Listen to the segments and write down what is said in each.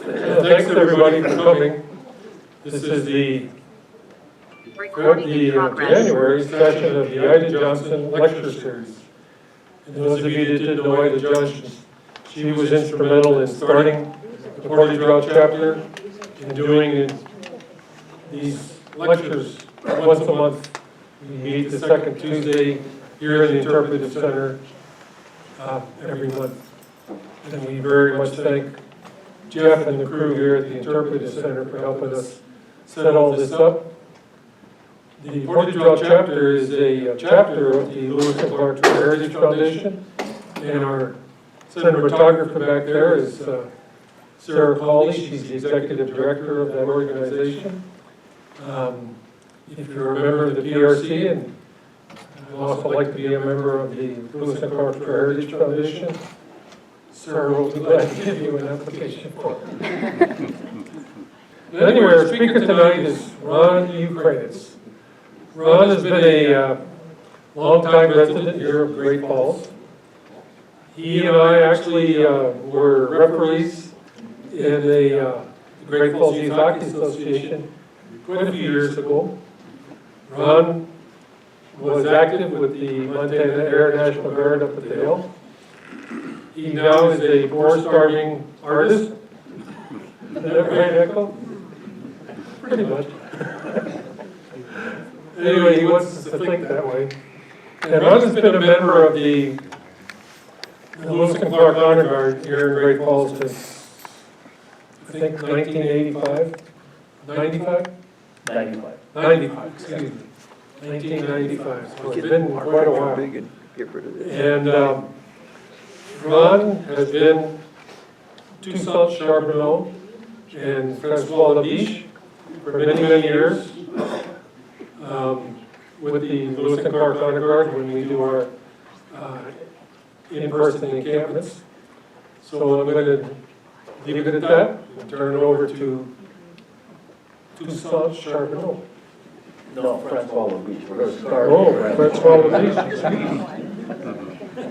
Thanks everybody for coming. This is the January session of the Ida Johnson Lecture Series. And those of you that didn't know Ida Johnson, she was instrumental in starting the Portage Drought chapter and doing these lectures once a month. We meet the second Tuesday here in the Interpretive Center every month. And we very much thank Jeff and the crew here at the Interpretive Center for helping us set all this up. The Portage Drought chapter is a chapter of the Lewis and Clark Heritage Foundation, and our cinematographer back there is Sarah Cawley. She's the executive director of that organization. If you're a member of the PRC and would also like to be a member of the Lewis and Clark Heritage Foundation, Sarah will be glad to give you an application form. But anyway, our speaker tonight is Ron Ukraintz. Ron has been a long-time resident here of Great Falls. He and I actually were referees in the Great Falls Youth Hockey Association quite a few years ago. Ron was active with the Montana Air National Guard up at the Hill. He now is a four-starving artist. Is that right, Echo? Pretty much. Anyway, he wants us to think that way. And Ron has been a member of the Lewis and Clark Honor Guard here in Great Falls since, I think, 1985? 95? 95. 95, excuse me. 1995. So it's been quite a while. And Ron has been Toussaint, Charbonneau, and Francois LaBiche for many, many years. With the Lewis and Clark Honor Guard when we do our in-person encampments. So I'm going to leave it at that and turn it over to Toussaint Charbonneau. No, Francois LaBiche. We're going to start. Oh, Francois LaBiche.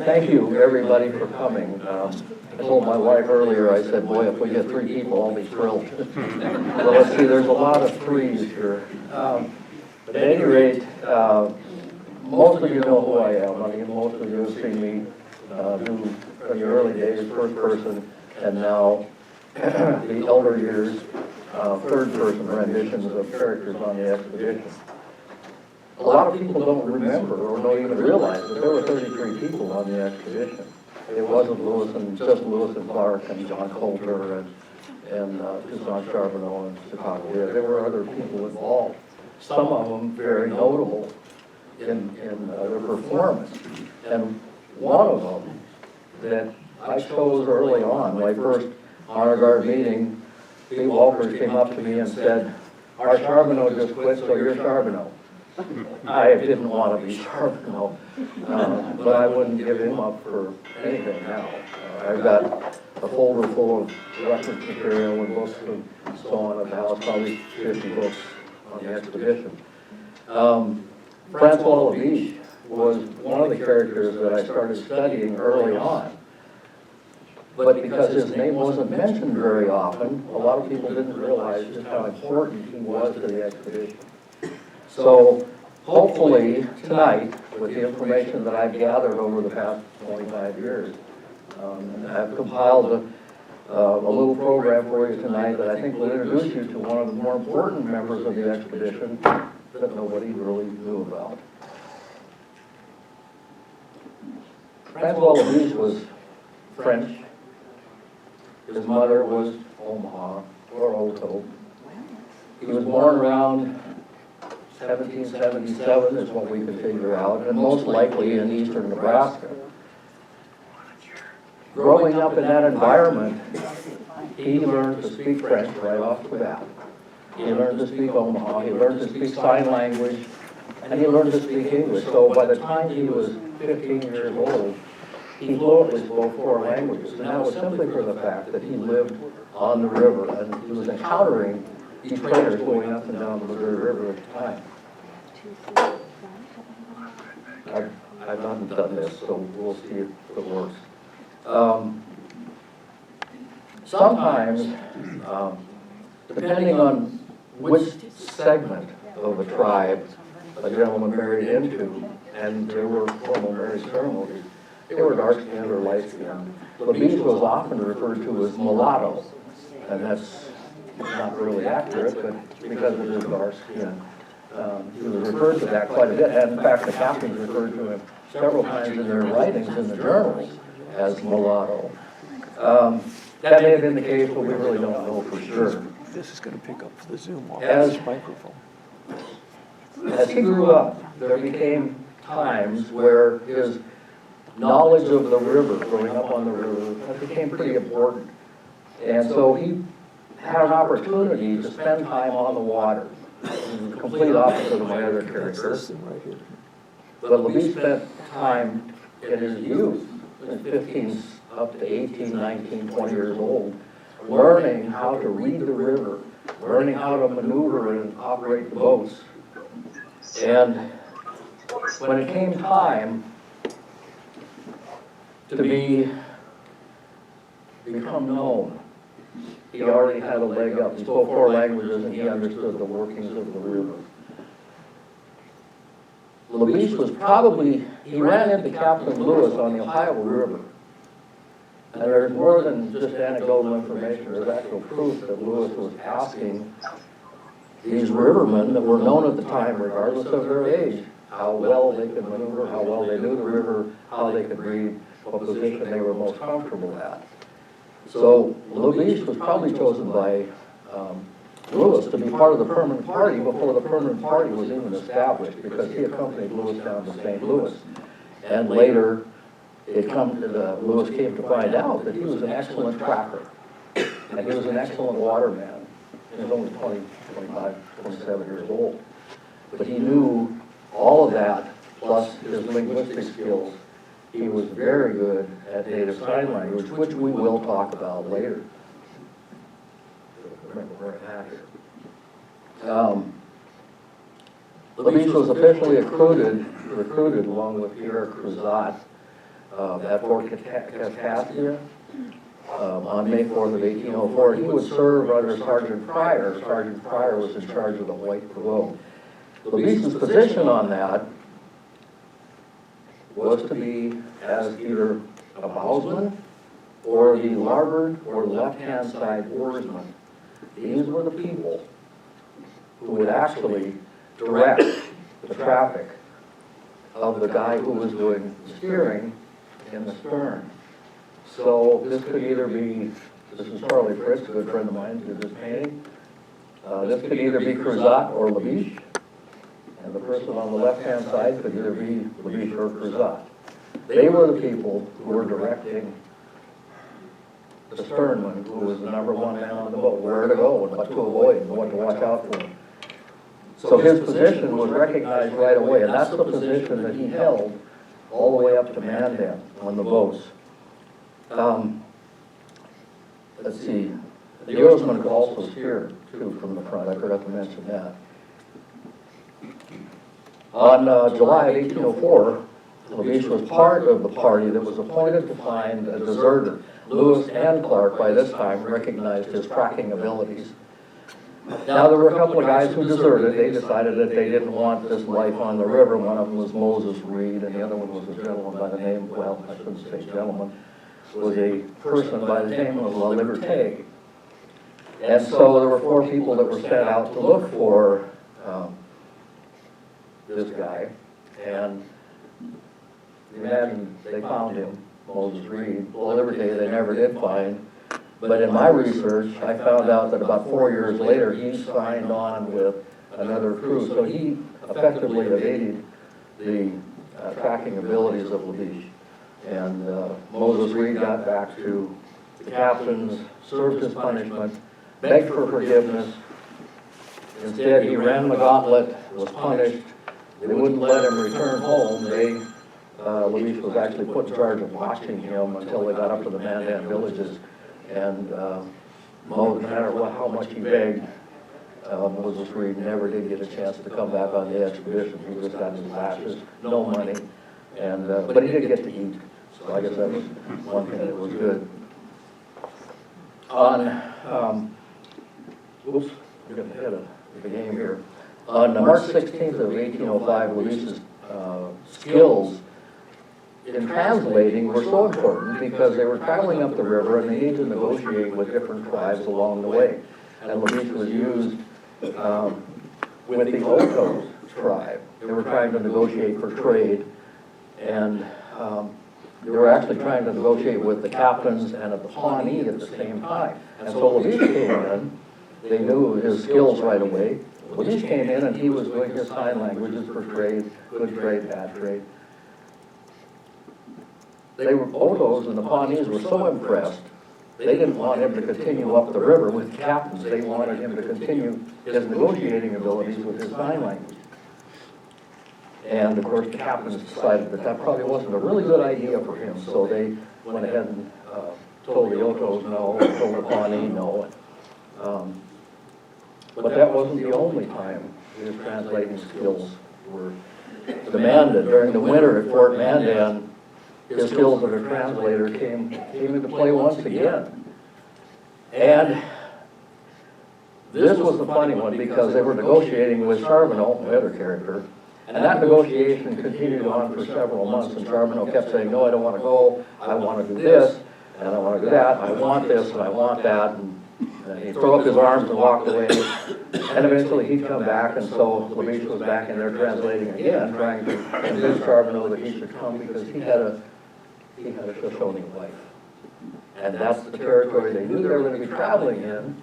Thank you, everybody, for coming. I told my wife earlier, I said, boy, if we get 3 people, I'll be thrilled. Well, let's see, there's a lot of threes here. But at any rate, most of you know who I am. I mean, most of you have seen me do, from the early days, first person, and now the elder years, third person renditions of characters on the expedition. A lot of people don't remember or don't even realize that there were 33 people on the expedition. It wasn't just Lewis and Clark and John Coulter and Toussaint Charbonneau and Chicago. There were other people involved. Some of them very notable in their performance. And one of them that I chose early on, my first honor guard meeting, Pete Walters came up to me and said, our Charbonneau just quit, so you're Charbonneau. I didn't want to be Charbonneau, but I wouldn't give him up for anything now. I've got a folder full of reference material and books and so on at the house, probably 50 books on the expedition. Francois LaBiche was one of the characters that I started studying early on. But because his name wasn't mentioned very often, a lot of people didn't realize just how important he was to the expedition. So hopefully tonight, with the information that I've gathered over the past 25 years, I've compiled a little program for you tonight that I think will introduce you to one of the more important members of the expedition that nobody really knew about. Francois LaBiche was French. His mother was Omaha, or Oto. He was born around 1777 is what we can figure out, and most likely in eastern Nebraska. Growing up in that environment, he learned to speak French right off the bat. He learned to speak Omaha, he learned to speak sign language, and he learned to speak English. So by the time he was 15 years old, he fluently spoke 4 languages. And that was simply for the fact that he lived on the river, and he was encountering these traders going up and down the Missouri River at the time. I've not done this, so we'll see if it works. sometimes, depending on which segment of a tribe a gentleman married into, and there were formal marriage ceremonies, they were dark-skinned or light-skinned. LaBiche was often referred to as mulatto, and that's not really accurate, but because of his dark skin, he was referred to that quite a bit. And in fact, the captains referred to him several times in their writings in the journals as mulatto. That may have been the case, but we really don't know for sure. This is going to pick up the Zoom off As- this microphone. As he grew up, there became times where his knowledge of the river, growing up on the river, that became pretty important. And so he had an opportunity to spend time on the water. The complete opposite of my other characters. Right here. But LaBiche spent time in his youth, in 15 up to 18, 19, 20 years old, learning how to read the river, learning how to maneuver and operate the boats. And when it came time to become known, he already had a leg up. He spoke 4 languages and he understood the workings of the river. LaBiche was probably, he ran into Captain Lewis on the Ohio River. And there's more than just anecdotal information. There's actual proof that Lewis was asking these rivermen that were known at the time, regardless of their age, how well they could maneuver, how well they knew the river, how they could read, what position they were most comfortable at. So LaBiche was probably chosen by Lewis to be part of the permanent party before the permanent party was even established, because he accompanied Lewis down to St. Louis. And later, Lewis came to find out that he was an excellent tracker, and he was an excellent waterman. He was only 20, 25, 27 years old. But he knew all of that, plus his linguistic skills. He was very good at native sign language, which we will talk about later. Remember where I'm at here. LaBiche was officially recruited along with Pierre Cruzat at Fort Kaskaskia on May 4th of 1804. He would serve under Sergeant Pryor. Sergeant Pryor was in charge of the White Provost. LaBiche's position on that was to be as either a bowsman or the larboard or left-hand side oarsman. These were the people who would actually direct the traffic of the guy who was doing the steering in the stern. So this could either be, this is Charlie Fritz, a good friend of mine, who did this painting. This could either be Cruzat or LaBiche. And the person on the left-hand side could either be LaBiche or Cruzat. They were the people who were directing the sternman, who was the #1 man on the boat, where to go and what to avoid and what to watch out for. So his position was recognized right away, and that's the position that he held all the way up to Mandan on the boats. Let's see, the oarsman could also steer too from the front. I forgot to mention that. On July of 1804, LaBiche was part of the party that was appointed to find a deserter. Lewis and Clark, by this time, recognized his tracking abilities. Now, there were a couple of guys who deserted. They decided that they didn't want this life on the river. One of them was Moses Reed, and the other one was a gentleman by the name, well, I shouldn't say gentleman, was a person by the name of LaBiche. And so there were 4 people that were sent out to look for this guy, and imagine they found him, Moses Reed. LaBiche they never did find, but in my research, I found out that about 4 years later, he signed on with another crew, so he effectively evaded the tracking abilities of LaBiche. And Moses Reed got back to the captains, served his punishment, begged for forgiveness. Instead, he ran the gauntlet, was punished. They wouldn't let him return home. LaBiche was actually put in charge of watching him until they got up to the Mandan villages. And no matter how much he begged, Moses Reed never did get a chance to come back on the expedition. He just got his lashes, no money, and but he did get to eat. So I guess that was one thing that was good. Oops, we're getting ahead of the game here. On March 16th of 1805, LaBiche's skills in translating were so important because they were traveling up the river and they needed to negotiate with different tribes along the way. And LaBiche was used with the Oto's tribe. They were trying to negotiate for trade, and they were actually trying to negotiate with the captains and at the Pawnee at the same time. And so LaBiche came in. They knew his skills right away. LaBiche came in and he was doing his sign languages for trade, good trade, bad trade. They were, Otos and the Pawnees were so impressed, they didn't want him to continue up the river with the captains. They wanted him to continue his negotiating abilities with his sign language. And of course, the captains decided that that probably wasn't a really good idea for him, so they went ahead and told the Otos no, and told the Pawnee no. But that wasn't the only time his translating skills were demanded. During the winter at Fort Mandan, his skills as a translator came into play once again. And this was the funny one because they were negotiating with Charbonneau, the other character, and that negotiation continued on for several months, and Charbonneau kept saying, no, I don't want to go, I want to do this, and I want to do that, I want this, and I want that, and he'd throw up his arms and walk away, and eventually he'd come back, and so LaBiche was back in there translating again, trying to convince Charbonneau that he should come because he had a Shoshone wife. And that's the territory they knew they were going to be traveling in.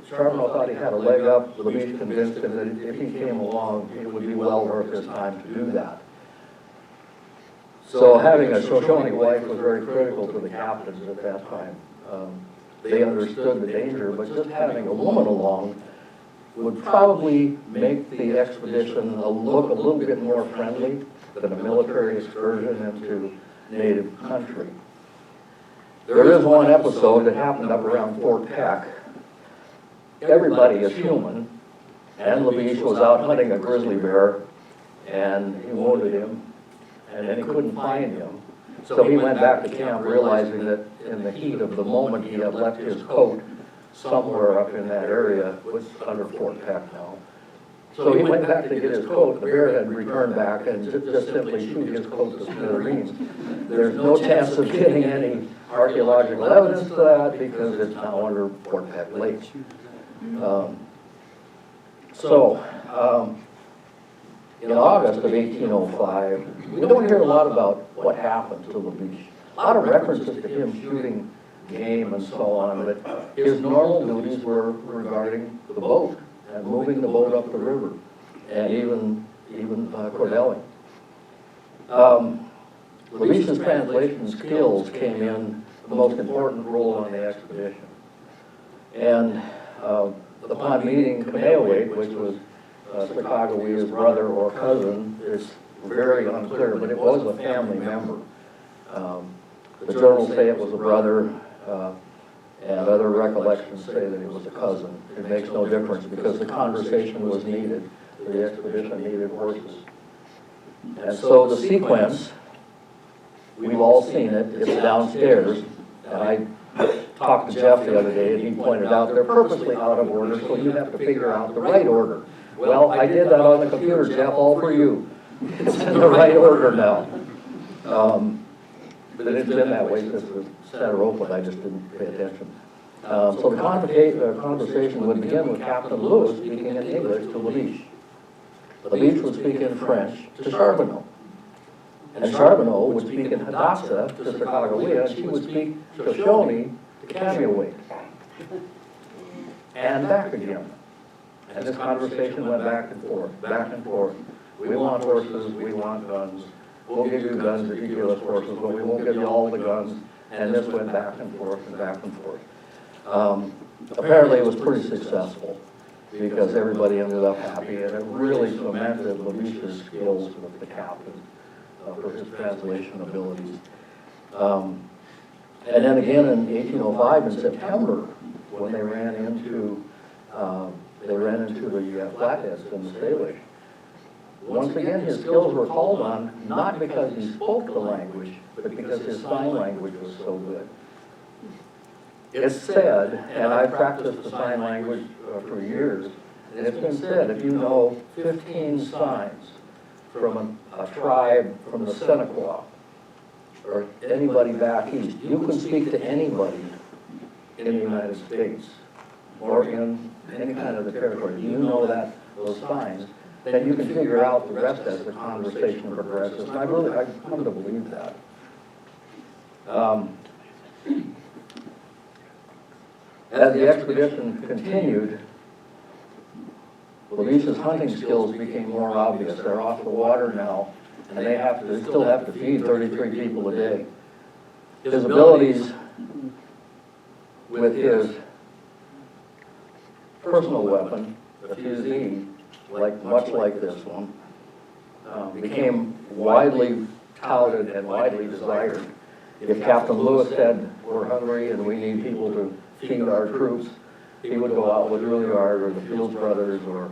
Charbonneau thought he had a leg up. LaBiche convinced him that if he came along, it would be well worth his time to do that. So having a Shoshone wife was very critical to the captains at that time. They understood the danger, but just having a woman along would probably make the expedition look a little bit more friendly than a military excursion into native country. There is one episode that happened up around Fort Peck. Everybody is human, and LaBiche was out hunting a grizzly bear, and he wounded him, and then he couldn't find him. So he went back to camp realizing that in the heat of the moment he had left his coat somewhere up in that area, which is under Fort Peck now. So he went back to get his coat. The bear had returned back and just simply shoot his coat to smithereens. There's no chance of getting any archaeological evidence to that because it's now under Fort Peck Lake. In August of 1805, we don't hear a lot about what happened to LaBiche. A lot of references to him shooting game and so on, but his normal duties were regarding the boat and moving the boat up the river, and even cordelling. LaBiche's translation skills came in the most important role on the expedition. And upon meeting Kameawait, which was Sacagawea's brother or cousin, is very unclear, but it was a family member. The journals say it was a brother, and other recollections say that it was a cousin. It makes no difference because the conversation was needed. The expedition needed horses. And so the sequence, we've all seen it, it's downstairs, and I talked to Jeff the other day and he pointed out they're purposely out of order, so you have to figure out the right order. Well, I did that on the computer, Jeff, all for you. It's in the right order now. But it's been that way since the center opened, I just didn't pay attention. So the conversation would begin with Captain Lewis speaking in English to LaBiche. LaBiche would speak in French to Charbonneau. And Charbonneau would speak in Hadassah to Sacagawea, and she would speak Shoshone to Kameawait. And back again. And this conversation went back and forth, back and forth. We want horses, we want guns. We'll give you guns if you give us horses, but we won't give you all the guns. And this went back and forth and back and forth. Apparently it was pretty successful because everybody ended up happy, and it really cemented LaBiche's skills with the captain for his translation abilities. And then again in 1805 in September, when they ran into the Flatheads in the Salish. Once again, his skills were called on, not because he spoke the language, but because his sign language was so good. it's said, and I've practiced the sign language for years, and it's been said, if you know 15 signs from a tribe from the Seneca, or anybody back east, you can speak to anybody in the United States, or in any kind of the territory, you know that, those signs, then you can figure out the rest as the conversation progresses. And I've come to believe that. As the expedition continued, LaBiche's hunting skills became more obvious. They're off the water now, and they still have to feed 33 people a day. His abilities with his personal weapon, the fusee, much like this one, became widely touted and widely desired. If Captain Lewis said, we're hungry and we need people to feed our troops, he would go out with Rouillard or the Fields brothers or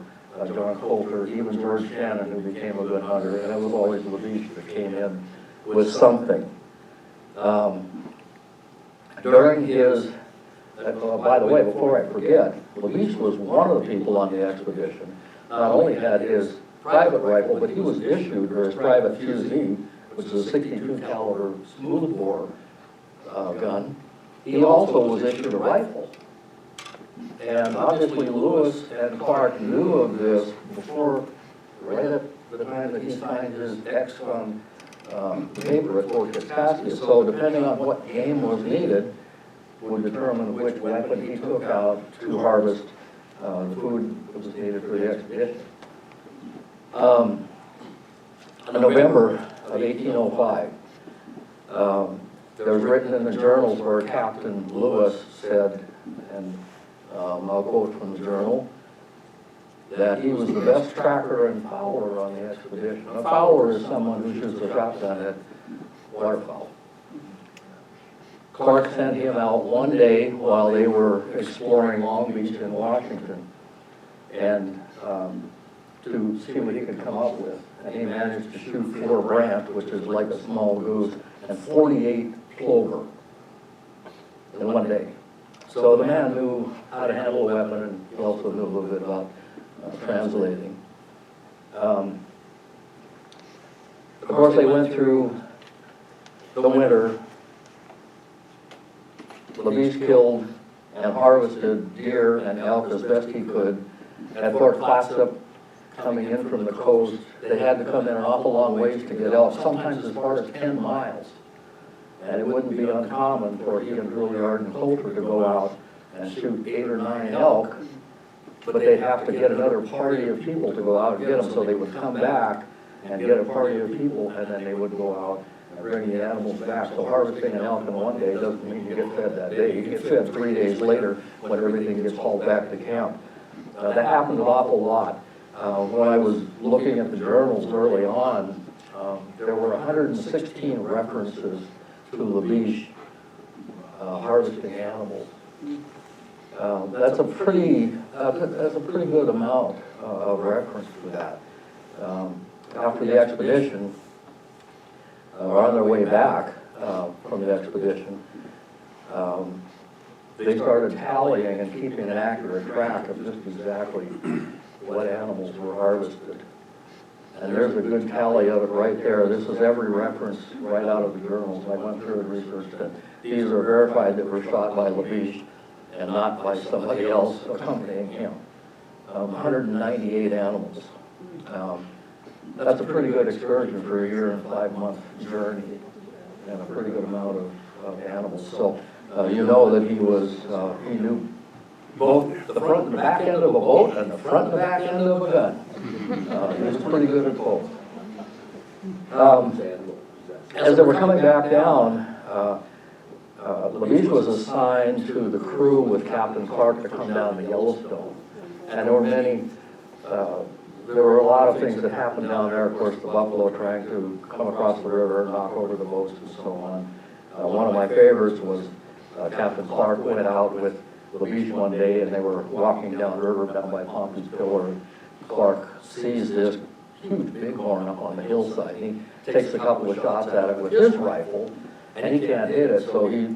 John Coulter, even George Shannon, who became a good hunter, and it was always LaBiche that came in with something. During his, by the way, before I forget, LaBiche was one of the people on the expedition. Not only had his private rifle, but he was issued, or his private fusee, which is a 62 caliber smoothbore gun. He also was issued a rifle. And obviously Lewis and Clark knew of this before, right at the time that he signed his X on the paper at Fort Kaskaskia. So depending on what game was needed, would determine which weapon he took out to harvest the food that was needed for the expedition. In November of 1805, there was written in the journals where Captain Lewis said, and I'll quote from the journal, that he was the best tracker and fowler on the expedition. A fowler is someone who shoots a shotgun at waterfowl. Clark sent him out one day while they were exploring Long Beach in Washington, and to see what he could come up with. And he managed to shoot 4 brant, which is like a small goose, and 48 plover in one day. So the man knew how to handle a weapon, and he also knew a little bit about translating. Of course, they went through the winter. LaBiche killed and harvested deer and elk as best he could. At Fort Clatsop, coming in from the coast, they had to come in an awful long ways to get elk, sometimes as far as 10 miles. And it wouldn't be uncommon for he and Rouillard and Coulter to go out and shoot 8 or 9 elk, but they'd have to get another party of people to go out and get them, so they would come back and get a party of people, and then they would go out and bring the animals back. So harvesting an elk in one day doesn't mean you get fed that day. You get fed 3 days later when everything gets hauled back to camp. That happened an awful lot. When I was looking at the journals early on, there were 116 references to LaBiche harvesting animals. That's a pretty good amount of reference to that. After the expedition, or on their way back from the expedition, they started tallying and keeping an accurate track of just exactly what animals were harvested. And there's a good tally of it right there. This is every reference right out of the journals. I went through and researched it. These are verified that were shot by LaBiche and not by somebody else accompanying him. 198 animals. That's a pretty good excursion for a year and 5-month journey, and a pretty good amount of animals. So you know that he knew both the front and the back end of a boat and the front and the back end of a gun. He was pretty good at both. As they were coming back down, LaBiche was assigned to the crew with Captain Clark to come down the Yellowstone. And there were a lot of things that happened down there. Of course, the buffalo trying to come across the river and knock over the boats and so on. One of my favorites was Captain Clark went out with LaBiche one day, and they were walking down the river down by Pompey's Pillar, and Clark sees this huge bighorn up on the hillside. He takes a couple of shots at it with his rifle, and he can't hit it, so he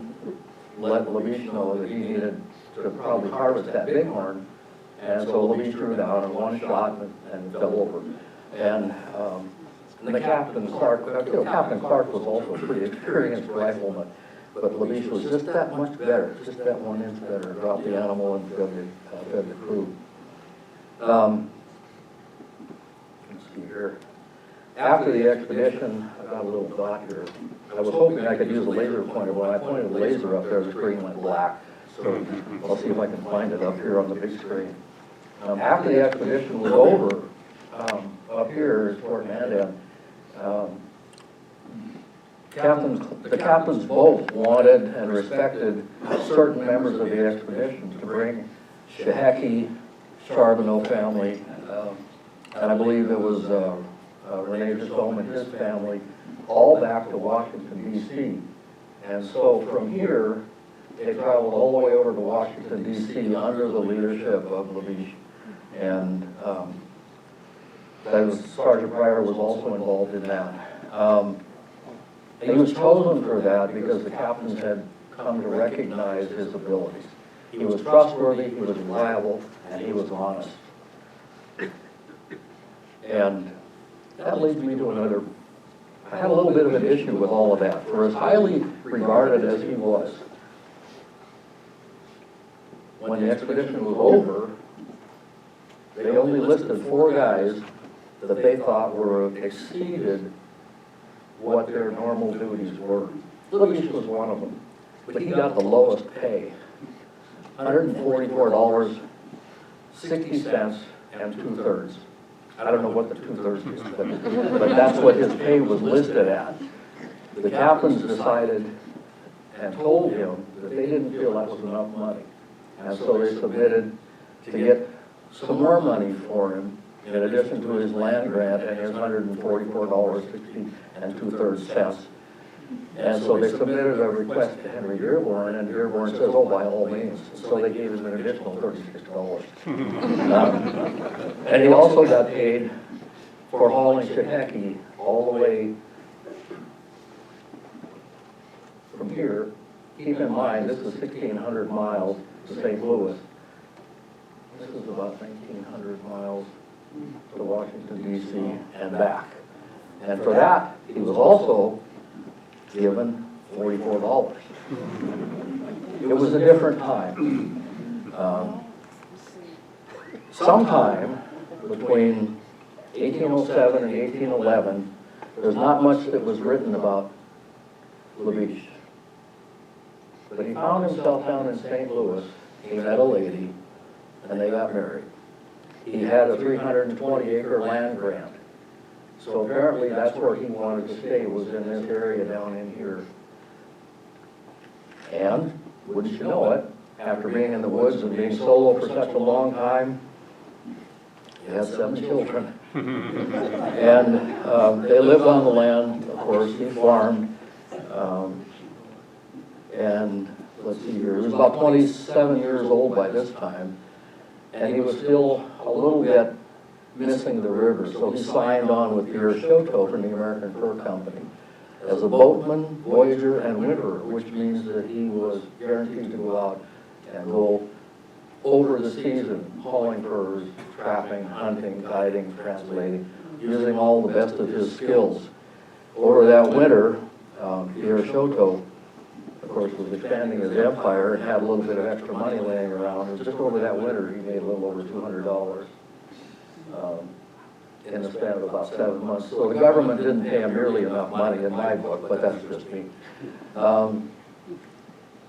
let LaBiche know that he needed to probably harvest that bighorn. And so LaBiche threw down in one shot and fell over. And the Captain Clark, Captain Clark was also a pretty experienced rifleman, but LaBiche was just that much better, just that 1 inch better, dropped the animal and fed the crew. Let's see here. After the expedition, I got a little dot here. I was hoping I could use a laser pointer. When I pointed the laser up there, the screen went black. So I'll see if I can find it up here on the big screen. After the expedition was over, up here is Fort Mandan, the captains both wanted and respected certain members of the expedition to bring Sheheki, Charbonneau family, and I believe it was Rene Jusome and his family, all back to Washington, D.C. And so from here, they traveled all the way over to Washington, D.C. under the leadership of LaBiche. And Sergeant Pryor was also involved in that. He was chosen for that because the captains had come to recognize his abilities. He was trustworthy, he was reliable, and he was honest. And that leads me to another. I had a little bit of an issue with all of that. For as highly regarded as he was, when the expedition was over, they only listed 4 guys that they thought were exceeded what their normal duties were. LaBiche was one of them, but he got the lowest pay, $144, 60 cents, and 2/3. I don't know what the 2/3 is, but that's what his pay was listed at. The captains decided and told him that they didn't feel that was enough money. And so they submitted to get some more money for him in addition to his land grant and his $144, 60 and 2/3 cents. And so they submitted a request to Henry Dearborn, and Dearborn says, oh, by all means. So they gave him an additional $36. And he also got paid for hauling Sheheki all the way from here. Keep in mind, this is 1,600 miles to St. Louis. This is about 1,900 miles to Washington, D.C. and back. And for that, he was also given $44. It was a different time. Sometime between 1807 and 1811, there's not much that was written about LaBiche. But he found himself down in St. Louis. He met a lady, and they got married. He had a 320-acre land grant. So apparently that's where he wanted to stay, was in this area down in here. And, wouldn't you know it, after being in the woods and being solo for such a long time, he had 7 children. And they lived on the land, of course, he farmed. And let's see here, he was about 27 years old by this time. And he was still a little bit missing the river, so he signed on with Pierre Choteau from the American Fur Company as a boatman, voyager, and winterer, which means that he was guaranteed to go out and go over the season, hauling furs, trapping, hunting, guiding, translating, using all the best of his skills. Over that winter, Pierre Choteau, of course, was expanding his empire and had a little bit of extra money laying around. And just over that winter, he made a little over $200 in the span of about 7 months. So the government didn't pay him nearly enough money in my book, but that's just me.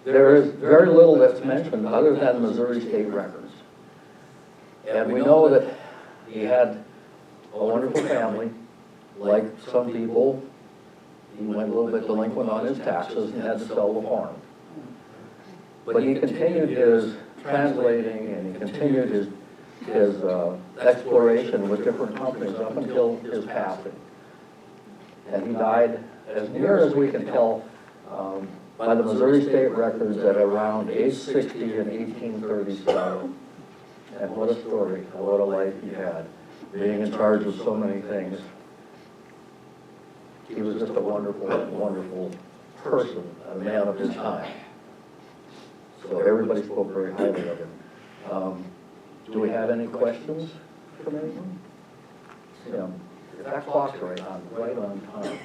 There is very little that's mentioned other than Missouri state records. And we know that he had a wonderful family. Like some people, he went a little bit delinquent on his taxes and had to sell the farm. But he continued his translating and he continued his exploration with different companies up until his passing. And he died, as near as we can tell, by the Missouri state records at around age 60 in 1837. And what a story, and what a life he had, being in charge of so many things. He was just a wonderful, wonderful person, a man of his time. So everybody spoke very highly of him. Do we have any questions from anyone? Yeah, that clock's right on time.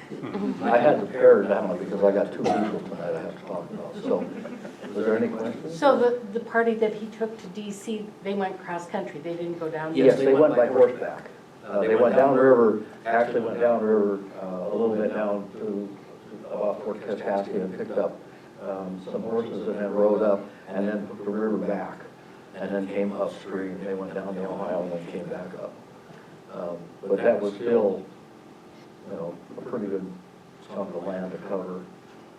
I had to pare it down because I got 2 people tonight I have to talk about. So, is there any questions? So the party that he took to DC, they went cross-country, they didn't go down? Yes, they went by horseback. They went down the river, actually went down the river a little bit down to about Fort Kaskaskia and picked up some horses and then rode up and then took the river back and then came upstream. They went down the Ohio and then came back up. But that was still, you know, a pretty good chunk of land to cover.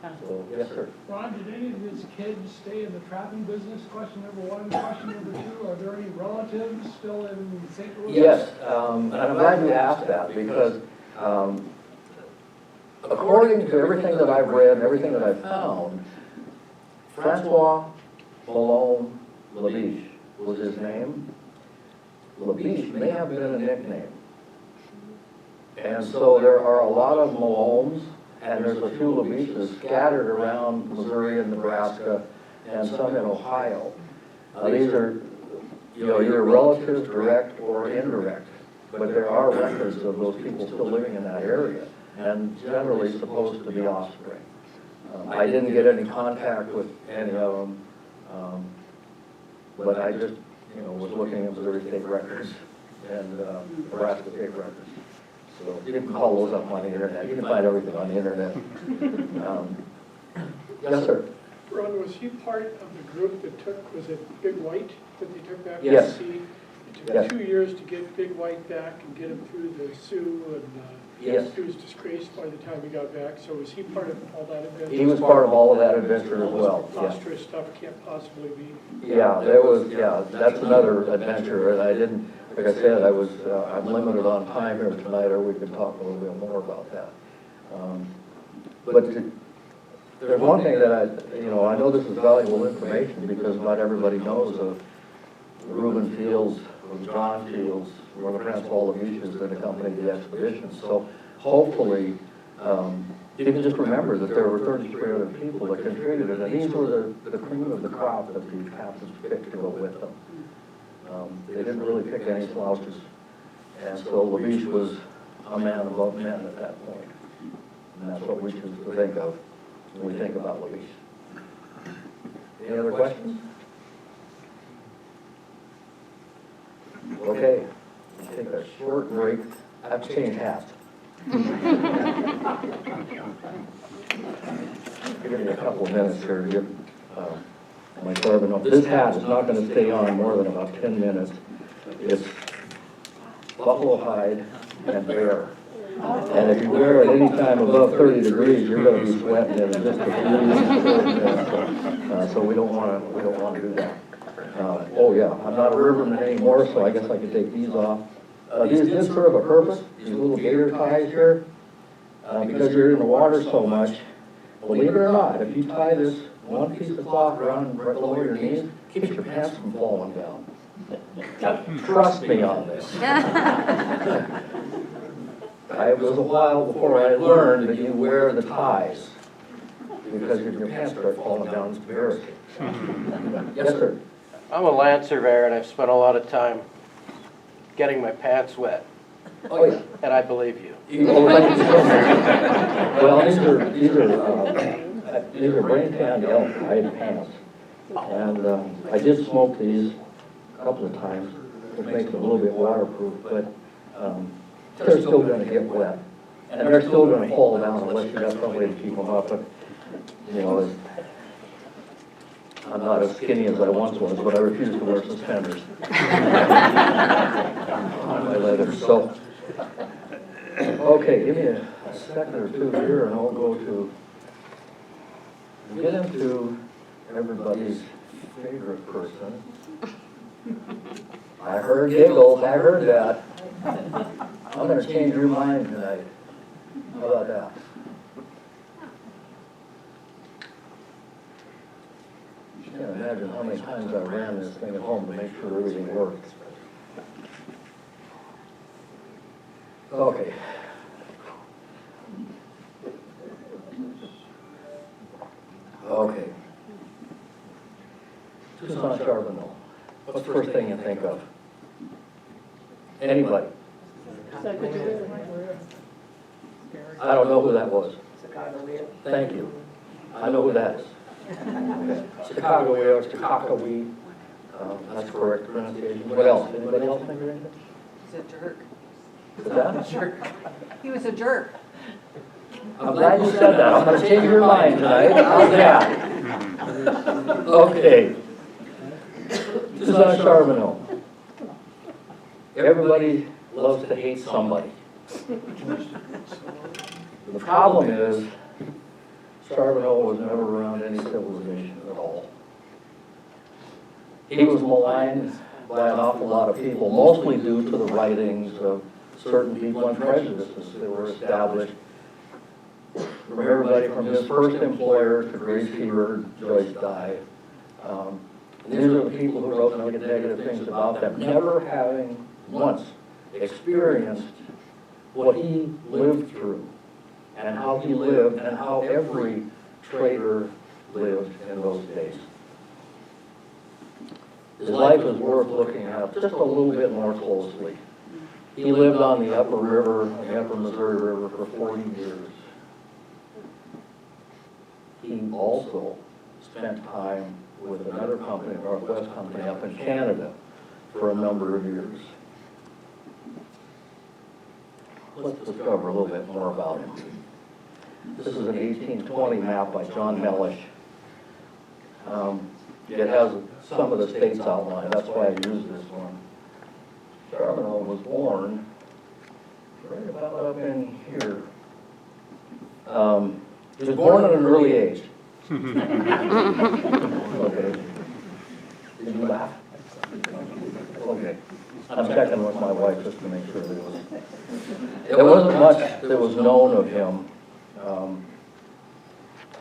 So, yes, sir. Ron, did any of his kids stay in the trapping business? Question number one. Question number two, are there any relatives still in St. Louis? Yes, and I'm glad you asked that because according to everything that I've read and everything that I've found, Francois Malone LaBiche was his name. LaBiche may have been a nickname. And so there are a lot of Malones, and there's a few LaBiches scattered around Missouri and Nebraska, and some in Ohio. These are, you know, either relatives, direct or indirect, but there are records of those people still living in that area, and generally supposed to be offspring. I didn't get any contact with any of them, but I just, you know, was looking at Missouri state records and Nebraska state records. So you can call those up on the internet. You can find everything on the internet. Yes, sir. Ron, was he part of the group that took, was it Big White that they took back to Yes. sea? It took Yes. 2 years to get Big White back and get him through the Sioux, and Yes. he was disgraced by the time he got back. So was he part of all that adventure? He was part of all of that adventure as well. Yeah. Monstrous stuff can't possibly be. Yeah, there was, yeah, that's another adventure, and I didn't, like I said, I'm limited on time here tonight, or we could talk a little bit more about that. But there's one thing that I know this is valuable information because not everybody knows of Reuben Fields, or John Fields, were the Francois LaBiches that accompanied the expedition. So hopefully, you can just remember that there were 33 other people that contributed, and these were the cream of the crop that the captains picked to go with them. They didn't really pick any slouches. And so LaBiche was a man above men at that point. And that's what we choose to think of when we think about LaBiche. Any other questions? Okay, we'll take a short break. I have to change hats. Give me a couple of minutes here to get my Charbonneau. This hat is not going to stay on more than about 10 minutes. It's buffalo hide and bear. And if you wear it any time above 30 degrees, you're going to be sweating in just a few. So we don't want to do that. Oh yeah, I'm not a riverman anymore, so I guess I could take these off. These did serve a purpose, these little gator ties here, because you're in the water so much. Believe it or not, if you tie this one piece of cloth around right below your knees, it keeps your pants from falling down. Trust me on this. It was a while before I learned that you wear the ties, because if your pants start falling down, it's embarrassing. Yes, sir. I'm a land surveyor, and I've spent a lot of time getting my pants wet, Oh, yeah. and I believe you. Well, these are brain tanned elk hide pants. And I did smoke these a couple of times, which makes them a little bit waterproof, but they're still going to get wet. And they're still going to fall down unless you got some way to keep them up. But, you know, I'm not as skinny as I once was, but I refuse to wear suspenders on my leathers. So, okay, give me a second or two here, and I'll get into everybody's favorite person. I heard giggles, I heard that. I'm going to change your mind tonight. How about that? I can't imagine how many times I ran this thing at home to make sure everything worked. Okay. Okay. first thing you think of? Anybody? I don't know who that was. Thank you. I know who that is. Okay. Chicago-wee or Chicago-wee. That's correct pronunciation. What else? Anybody else think of anything? He's a jerk. What's that? Jerk. He was a jerk. I'm glad you said that. I'm going to change your mind tonight. How's that? Okay. Toussaint Charbonneau. Everybody loves to hate somebody. The problem is, Charbonneau was never around any civilization at all. He was maligned by an awful lot of people, mostly due to the writings of certain people and prejudices that were established from everybody from his first employer to Grace Heber, Joyce Dye. These are the people who wrote negative things about them, never having once experienced what he lived through and how he lived and how every trader lived in those days. His life is worth looking at just a little bit more closely. He lived on the upper river, the upper Missouri River, for 40 years. He also spent time with another company, Northwest Company, up in Canada for a number of years. Let's discover a little bit more about him. This is an 1820 map by John Mellish. It has some of the states outlined. That's why I used this one. Charbonneau was born right about up in here. He was born at an early age. Okay. Did you laugh? Okay. I'm checking with my wife just to make sure there wasn't much that was known of him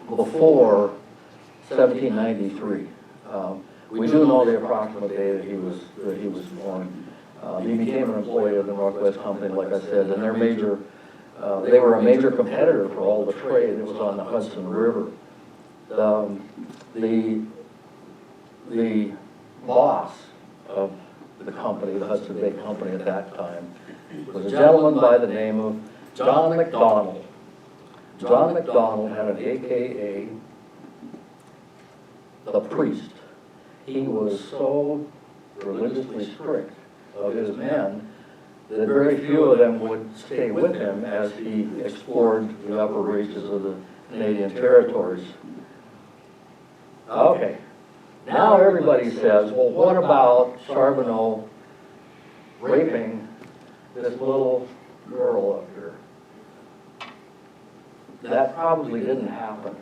before 1793. We do know the approximate day that he was born. He became an employee of the Northwest Company, like I said, and they were a major competitor for all the trade that was on the Hudson River. The boss of the company, the Hudson Bay Company at that time, was a gentleman by the name of John McDonald. John McDonald had an AKA, the priest. He was so religiously strict of his men that very few of them would stay with him as he explored the upper reaches of the Canadian territories. Okay, now everybody says, well, what about Charbonneau raping this little girl up here? That probably didn't happen.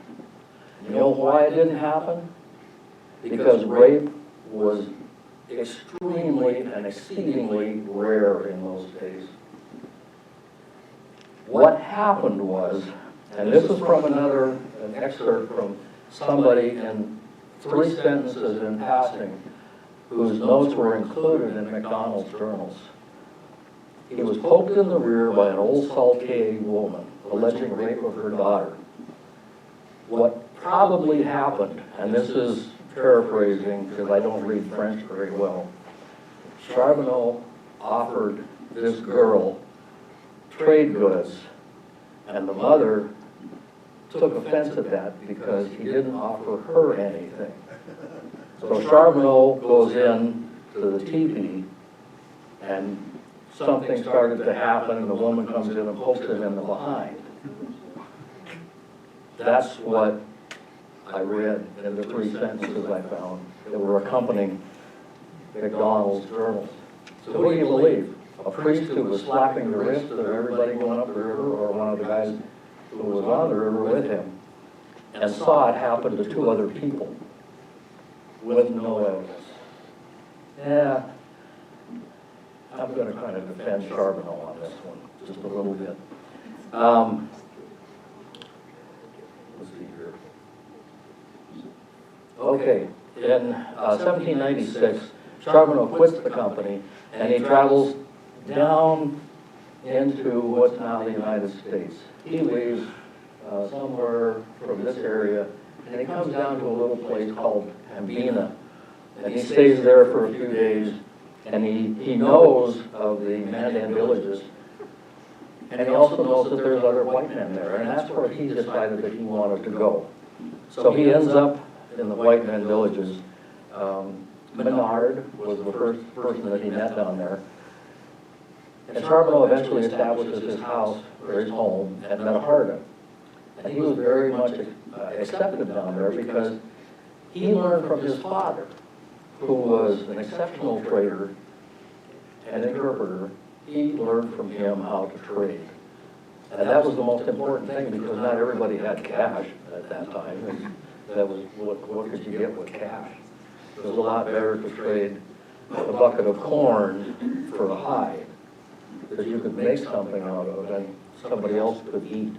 You know why it didn't happen? Because rape was extremely and exceedingly rare in those days. What happened was, and this is from an excerpt from somebody in 3 sentences in passing, whose notes were included in McDonald's journals. He was poked in the rear by an old sulky woman, alleging rape of her daughter. What probably happened, and this is paraphrasing because I don't read French very well, Charbonneau offered this girl trade goods, and the mother took offense at that because he didn't offer her anything. So Charbonneau goes in to the teepee, and something started to happen, and the woman comes in and pokes him in the behind. That's what I read in the 3 sentences I found that were accompanying McDonald's journals. So who do you believe? A priest who was slapping the wrist of everybody going up the river, or one of the guys who was on the river with him and saw it happen to 2 other people with no evidence? Yeah, I'm going to kind of defend Charbonneau on this one just a little bit. Let's see here. Okay, in 1796, Charbonneau quits the company and he travels down into what's now the United States. He leaves somewhere from this area and he comes down to a little place called Pembina, And he stays there for a few days, and he knows of the Mandan villages. And he also knows that there's other white men there, and that's where he decided that he wanted to go. So he ends up in the white men villages. Menard was the first person that he met down there. And Charbonneau eventually establishes his house, or his home, at Metaharda. And he was very much accepted down there because he learned from his father, who was an exceptional trader and interpreter. He learned from him how to trade. And that was the most important thing because not everybody had cash at that time. And that was, what could you get with cash? It was a lot better to trade a bucket of corn for a hide that you could make something out of and somebody else could eat.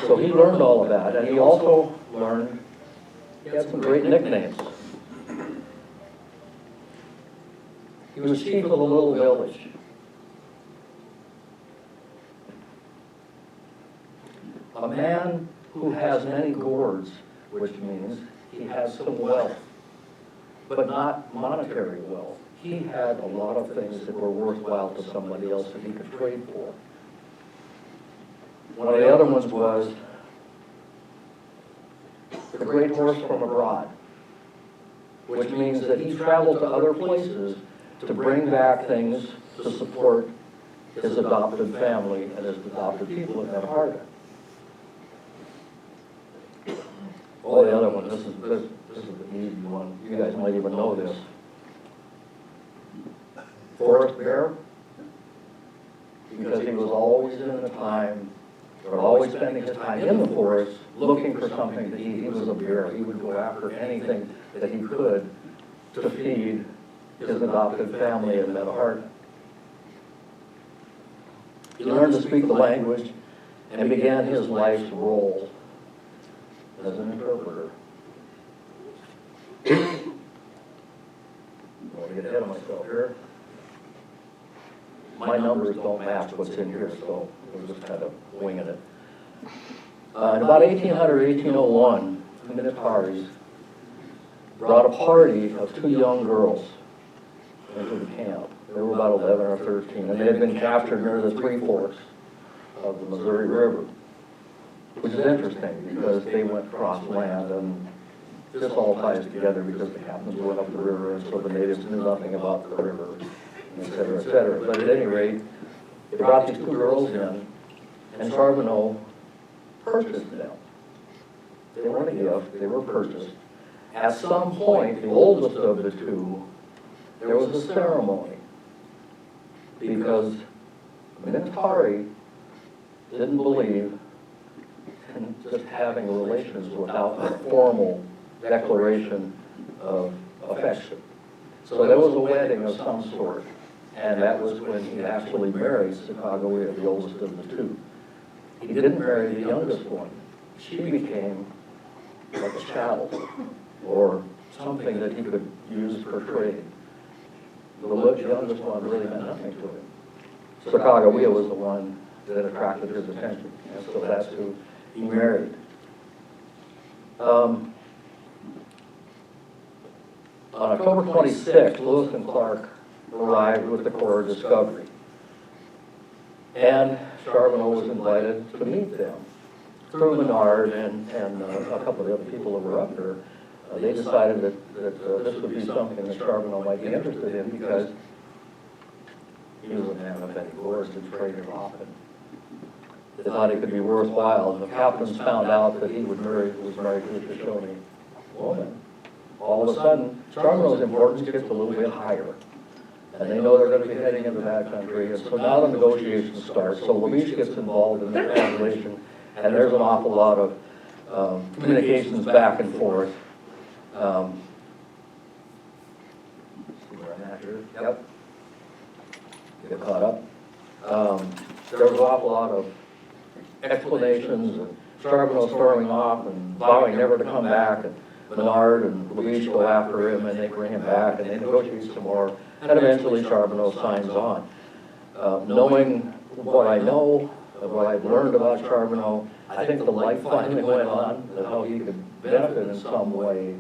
So he learned all of that, and he also learned, he had some great nicknames. He was chief of a little village. A man who has many gourds, which means he has some wealth, but not monetary wealth. He had a lot of things that were worthwhile to somebody else that he could trade for. One of the other ones was the great horse from abroad, which means that he traveled to other places to bring back things to support his adopted family and his adopted people in Metaharda. Oh, the other one, this is an easy one. You guys might even know this. Forest bear, because he was always in the time, or always spending his time in the forest looking for something to eat. He was a bear. He would go after anything that he could to feed his adopted family in Metaharda. He learned to speak the language and began his life's role as an interpreter. I want to get ahead of myself here. My numbers don't match what's in here, so we're just kind of winging it. In about 1800, 1801, the Minataris brought a party of two young girls into the camp. They were about 11 or 13, and they had been captured near the Three Forks of the Missouri River, which is interesting because they went across land, and this all ties together because the captains went up the river, and so the natives knew nothing about the river, et cetera, et cetera. But at any rate, they brought these two girls in, and Charbonneau purchased them. They weren't a gift, they were purchased. At some point, the oldest of the two, there was a ceremony because Minatari didn't believe in just having relations without a formal declaration of affection. So there was a wedding of some sort, and that was when he actually married Sacagawea, the oldest of the two. He didn't marry the youngest one. She became like a chattel, or something that he could use for trade. The youngest one really meant nothing to him. Sacagawea was the one that attracted his attention, and so that's who he married. On October 26th, Lewis and Clark arrived with the Corps of Discovery. And Charbonneau was invited to meet them. Through Menard and a couple of the other people that were up there, they decided that this would be something that Charbonneau might be interested in because he was a man of many gourds and traded often. They thought it could be worthwhile. And the captains found out that he was married to a Shoshone woman. All of a sudden, Charbonneau's importance gets a little bit higher. And they know they're going to be heading into that country. And so now the negotiations start. So LaBiche gets involved in the translation, and there's an awful lot of communications back and forth. Where I'm at here. Yep. Get caught up. There was an awful lot of explanations, and Charbonneau storming off and vowing never to come back, and Menard and LaBiche go after him, and they bring him back, and they negotiate some more, and eventually Charbonneau signs on. Knowing what I know, what I've learned about Charbonneau, I think the light finally went on, and how he could benefit in some way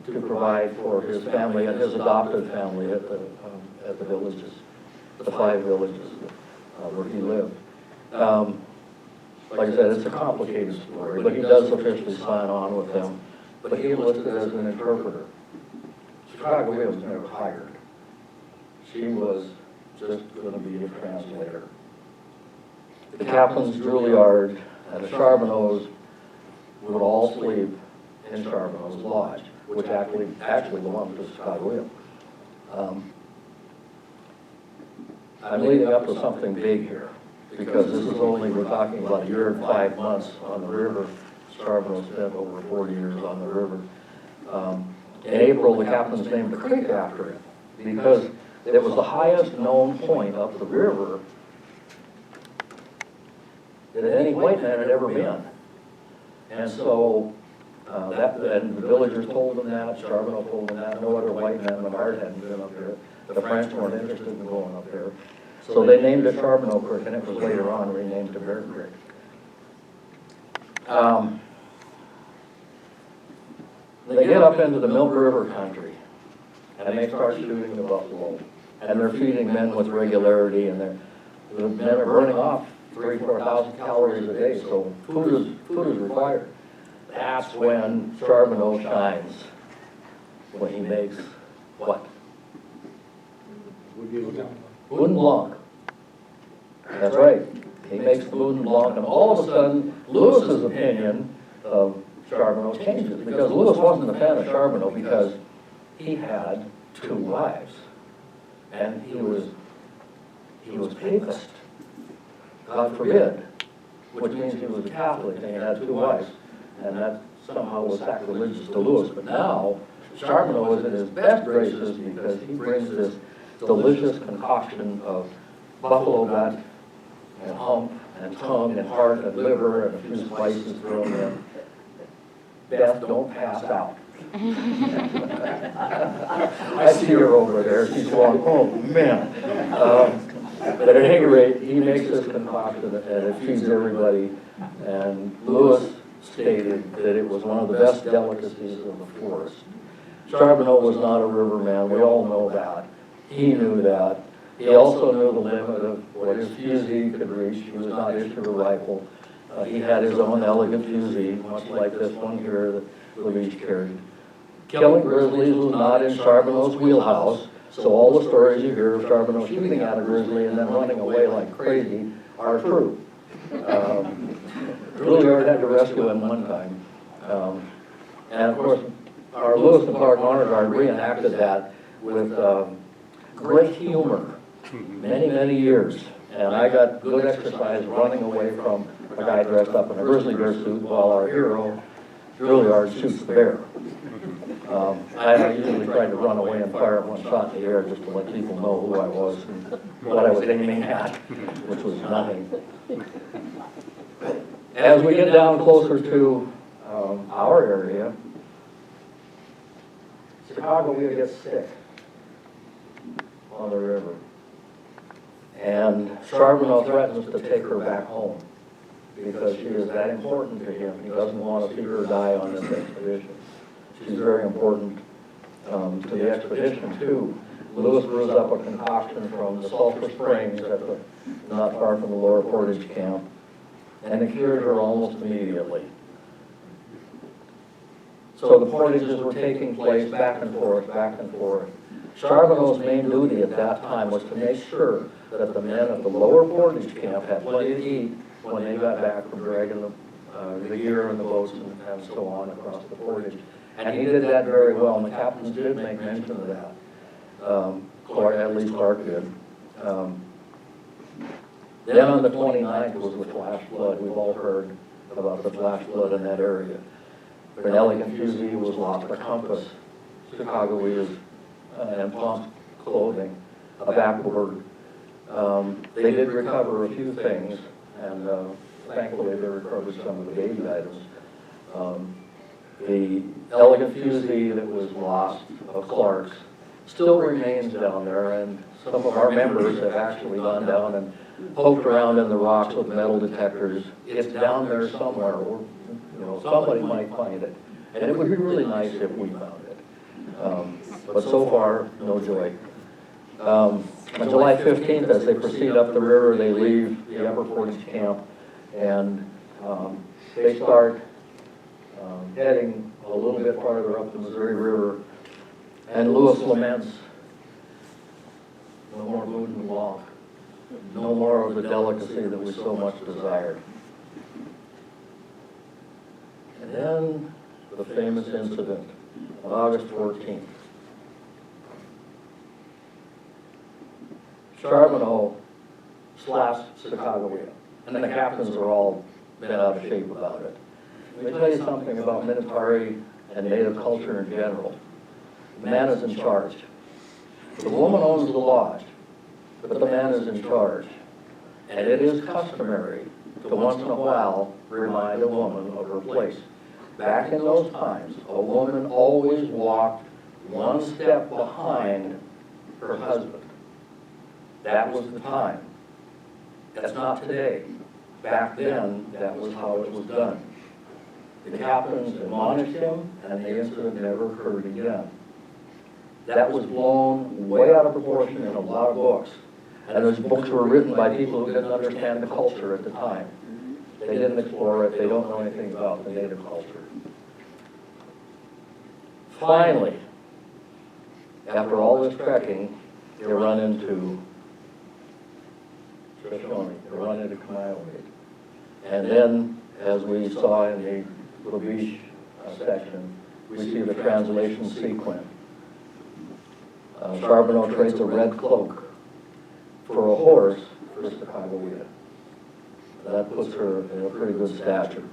to provide for his family and his adopted family at the villages, the 5 villages where he lived. Like I said, it's a complicated story, but he does officially sign on with them. But he enlisted as an interpreter. Chicago was never hired. She was just going to be a translator. The captains, Juilliard, and the Charbonneaus would all sleep in Charbonneau's lodge, which actually belonged to Chicago. I'm leading up to something big here, because this is only, we're talking about a year and 5 months on the river. Charbonneau spent over 40 years on the river. In April, the captains named a creek after it, because it was the highest known point up the river that any white man had ever been. And so, and the villagers told them that, Charbonneau told them that, no other white man in the heart hadn't been up there. The French weren't interested in going up there. So they named it Charbonneau Creek, and it was later on renamed to Bear Creek. They get up into the Milk River country, and they start shooting the buffalo. And they're feeding men with regularity, and the men are burning off 3,000 to 4,000 calories a day, so food is required. That's when Charbonneau shines, when he makes what? Boudin Blanc. That's right. He makes Boudin Blanc, and all of a sudden, Lewis's opinion of Charbonneau changes, because Lewis wasn't a fan of Charbonneau because he had 2 wives, and he was papist, God forbid, which means he was a Catholic and he had 2 wives, and that somehow was sacrilegious to Lewis. But now, Charbonneau is in his best graces because he brings this delicious concoction of buffalo gut and hump and tongue and heart and liver and a few spices thrown in. Beth, don't pass out. I see her over there. She's going, oh, man. But at any rate, he makes this concoction and it feeds everybody. And Lewis stated that it was one of the best delicacies of the forest. Charbonneau was not a riverman. We all know that. He knew that. He also knew the limit of what his fusee could reach. He was not issued a rifle. He had his own elegant fusee, much like this one here that LaBiche carried. Killing grizzlies was not in Charbonneau's wheelhouse, so all the stories you hear of Charbonneau shooting at a grizzly and then running away like crazy are true. Juilliard had to rescue him one time. And of course, our Lewis and Clark Honor Guard reenacted that with great humor, many, many years. And I got good exercise running away from a guy dressed up in a grizzly bear suit while our hero, Juilliard, shoots the bear. I usually tried to run away and fire one shot in the air just to let people know who I was and what I was aiming at, which was nothing. As we get down closer to our area, Chicago gets sick on the river. And Charbonneau threatens to take her back home because she is that important to him. He doesn't want to see her die on this expedition. She's very important to the expedition, too. Lewis brews up a concoction from the Sulphur Springs not far from the Lower Portage camp, and it cured her almost immediately. So the portages were taking place back and forth, back and forth. Charbonneau's main duty at that time was to make sure that the men at the Lower Portage camp had plenty to eat when they got back from dragging the gear and the boats and so on across the portage. And he did that very well, and the captains did make mention of that. At least Clark did. Then on the 29th was the flash flood. We've all heard about the flash flood in that area. An elegant fusee was lost, a compass, Chicagoese, and pump clothing, a backboard. They did recover a few things, and thankfully they recovered some of the baby items. The elegant fusee that was lost of Clark's still remains down there, and some of our members have actually gone down and poked around in the rocks with metal detectors. It's down there somewhere, or somebody might find it. And it would be really nice if we found it. But so far, no joy. On July 15th, as they proceed up the river, they leave the Upper Portage camp, and they start heading a little bit farther up the Missouri River, and Lewis laments, no more food and law, no more of the delicacy that we so much desired. And then the famous incident of August 14th. Charbonneau slaps Sacagawea, and the captains are all bent out of shape about it. Let me tell you something about Minatari and Native culture in general. The man is in charge. The woman owns the lodge, but the man is in charge. And it is customary to once in a while remind a woman of her place. Back in those times, a woman always walked one step behind her husband. That was the time. That's not today. Back then, that was how it was done. The captains admonished him, and the incident never occurred again. That was blown way out of proportion in a lot of books. And those books were written by people who didn't understand the culture at the time. They didn't explore it. They don't know anything about the Native culture. Finally, after all this trekking, they run into Shoshone, they run into Comayaway. And then, as we saw in the LaBiche section, we see the translation sequence. Charbonneau trades a red cloak for a horse for Sacagawea. That puts her in a pretty good stature.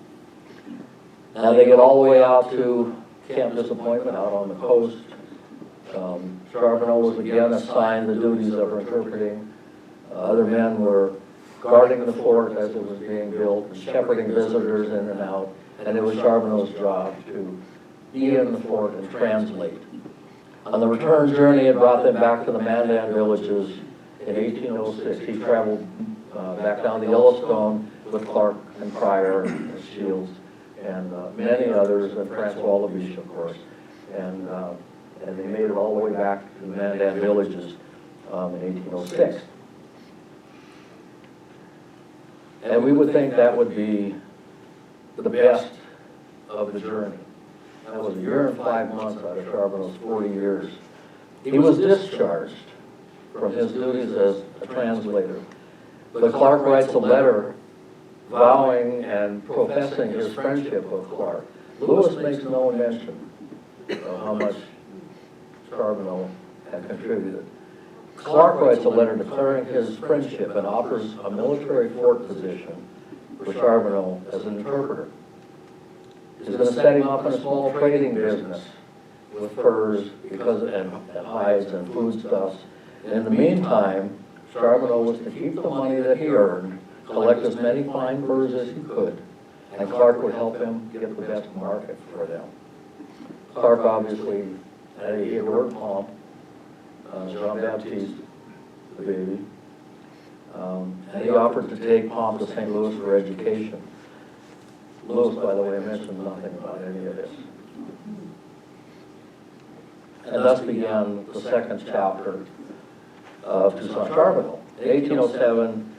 Now they get all the way out to Camp Disappointment out on the coast. Charbonneau was again assigned the duties of interpreting. Other men were guarding the fort as it was being built and shepherding visitors in and out. And it was Charbonneau's job to be in the fort and translate. On the return journey, it brought them back to the Mandan villages in 1806. He traveled back down the Yellowstone with Clark and Pryor and Shields and many others, and Francois LaBiche, of course. And they made it all the way back to the Mandan villages in 1806. And we would think that would be the best of the journey. That was a year and 5 months out of Charbonneau's 40 years. He was discharged from his duties as a translator. But Clark writes a letter vowing and professing his friendship with Clark. Lewis makes no mention of how much Charbonneau had contributed. Clark writes a letter declaring his friendship and offers a military fort position for Charbonneau as an interpreter. He's going to set him up in a small trading business with furs and hides and foodstuffs. And in the meantime, Charbonneau was to keep the money that he earned, collect as many fine furs as he could, and Clark would help him get the best market for them. Clark obviously he adored Pomp, Jean-Baptiste, the baby, and he offered to take Pomp to St. Louis for education. Lewis, by the way, mentioned nothing about any of this. And thus began the second chapter of Toussaint Charbonneau. In 1807,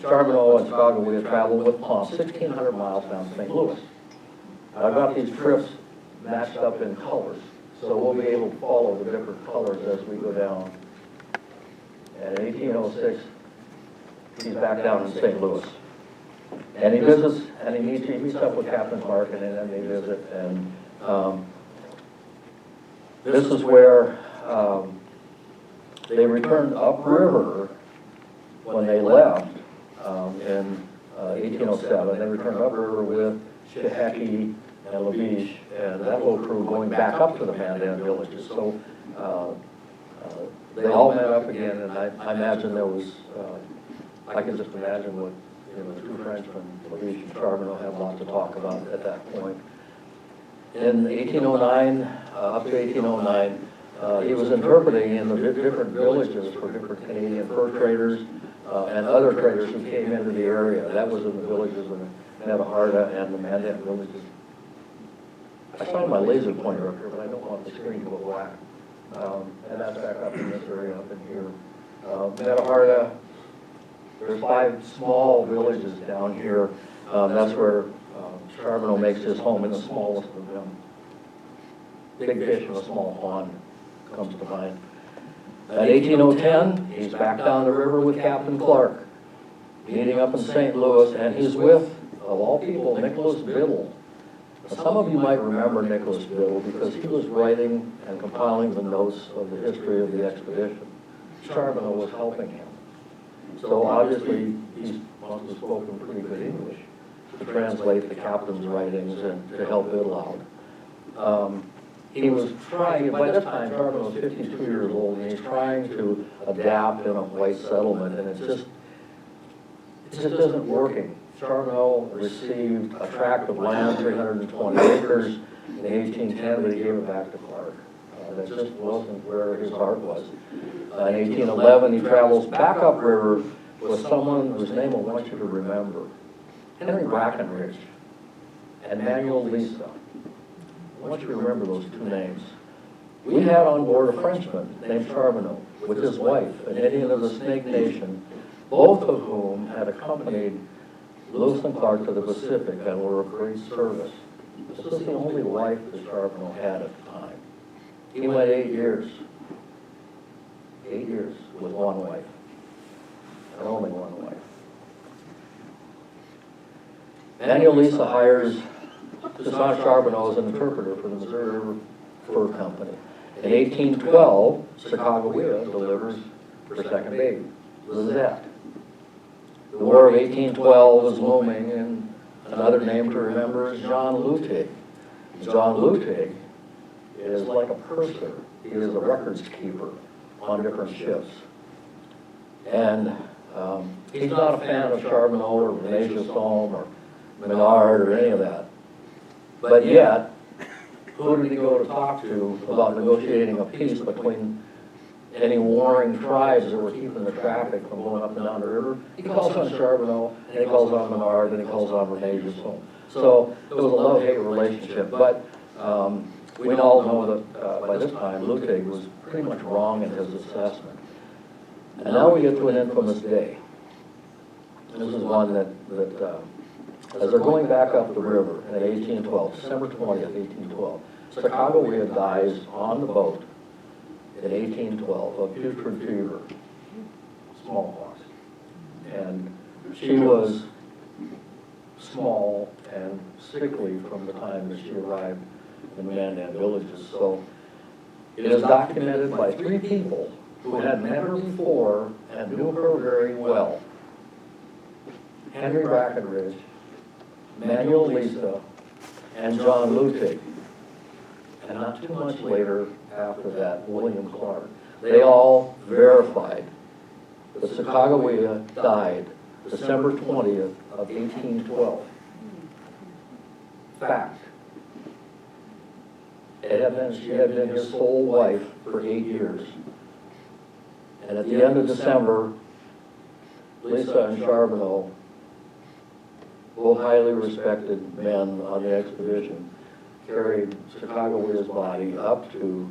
Charbonneau and Sacagawea traveled with Pomp 1,600 miles down to St. Louis. I've got these trips matched up in colors, so we'll be able to follow the different colors as we go down. And in 1806, he's back down in St. Louis. And he visits, and he meets up with Captain Clark, and then they visit. And this is where they returned upriver when they left in 1807. They returned upriver with Sheheki and LaBiche and that whole crew going back up to the Mandan villages. So they all met up again, and I imagine there was, I can just imagine what the two Frenchmen, LaBiche and Charbonneau, had a lot to talk about at that point. In 1809, up to 1809, he was interpreting in the different villages for different Canadian fur traders and other traders who came into the area. That was in the villages of Nevaharta and the Mandan villages. I saw my laser pointer up here, but I don't want the screen to go black. And that's back up in this area up in here. Metaharta, there's 5 small villages down here. That's where Charbonneau makes his home, in the smallest of them. Big fish in a small pond comes to mind. In 1810, he's back down the river with Captain Clark, meeting up in St. Louis, and he's with, of all people, Nicholas Biddle. Now, some of you might remember Nicholas Biddle because he was writing and compiling the notes of the history of the expedition. Charbonneau was helping him. So obviously, he must have spoken pretty good English to translate the captain's writings and to help Biddle out. He was trying, by this time, Charbonneau was 52 years old, and he's trying to adapt in a white settlement, and it just isn't working. Charbonneau received a tract of land, 320 acres, in 1810, but he gave it back to Clark. That just wasn't where his heart was. In 1811, he travels back upriver with someone whose name I want you to remember, Henry Brackenridge and Manuel Lisa. I want you to remember those 2 names. We had on board a Frenchman named Charbonneau with his wife, an Indian of the Snake Nation, both of whom had accompanied Lewis and Clark to the Pacific and were of great service. This was the only wife that Charbonneau had at the time. He went 8 years. 8 years with one wife, and only one wife. Manuel Lisa hires Toussaint Charbonneau as an interpreter for the Missouri River Fur Company. In 1812, Sacagawea delivers her second baby, Lizette. The War of 1812 is looming, and another name to remember is John Lutig. John Lutig is like a purser. He is a records keeper on different ships. And he's not a fan of Charbonneau or Rene Jasson or Menard or any of that. But yet, who did he go to talk to about negotiating a peace between any warring tribes that were keeping the traffic from going up and down the river? He calls on Charbonneau, and he calls on Menard, and he calls on Rene Jasson. So it was a love-hate relationship. But we all know that by this time, Lutig was pretty much wrong in his assessment. And now we get to an infamous day. This is one that as they're going back up the river in 1812, December 20th, 1812, Sacagawea dies on the boat in 1812 of putrid fever, smallpox. And she was small and sickly from the time that she arrived in the Mandan villages. So it is documented by 3 people who had met her before and knew her very well. Henry Brackenridge, Manuel Lisa, and John Lutig. And not too much later after that, William Clark. They all verified that Sacagawea died December 20th of 1812. Fact. She had been his sole wife for 8 years. And at the end of December, Lisa and Charbonneau, both highly respected men on the expedition, carried Sacagawea's body up to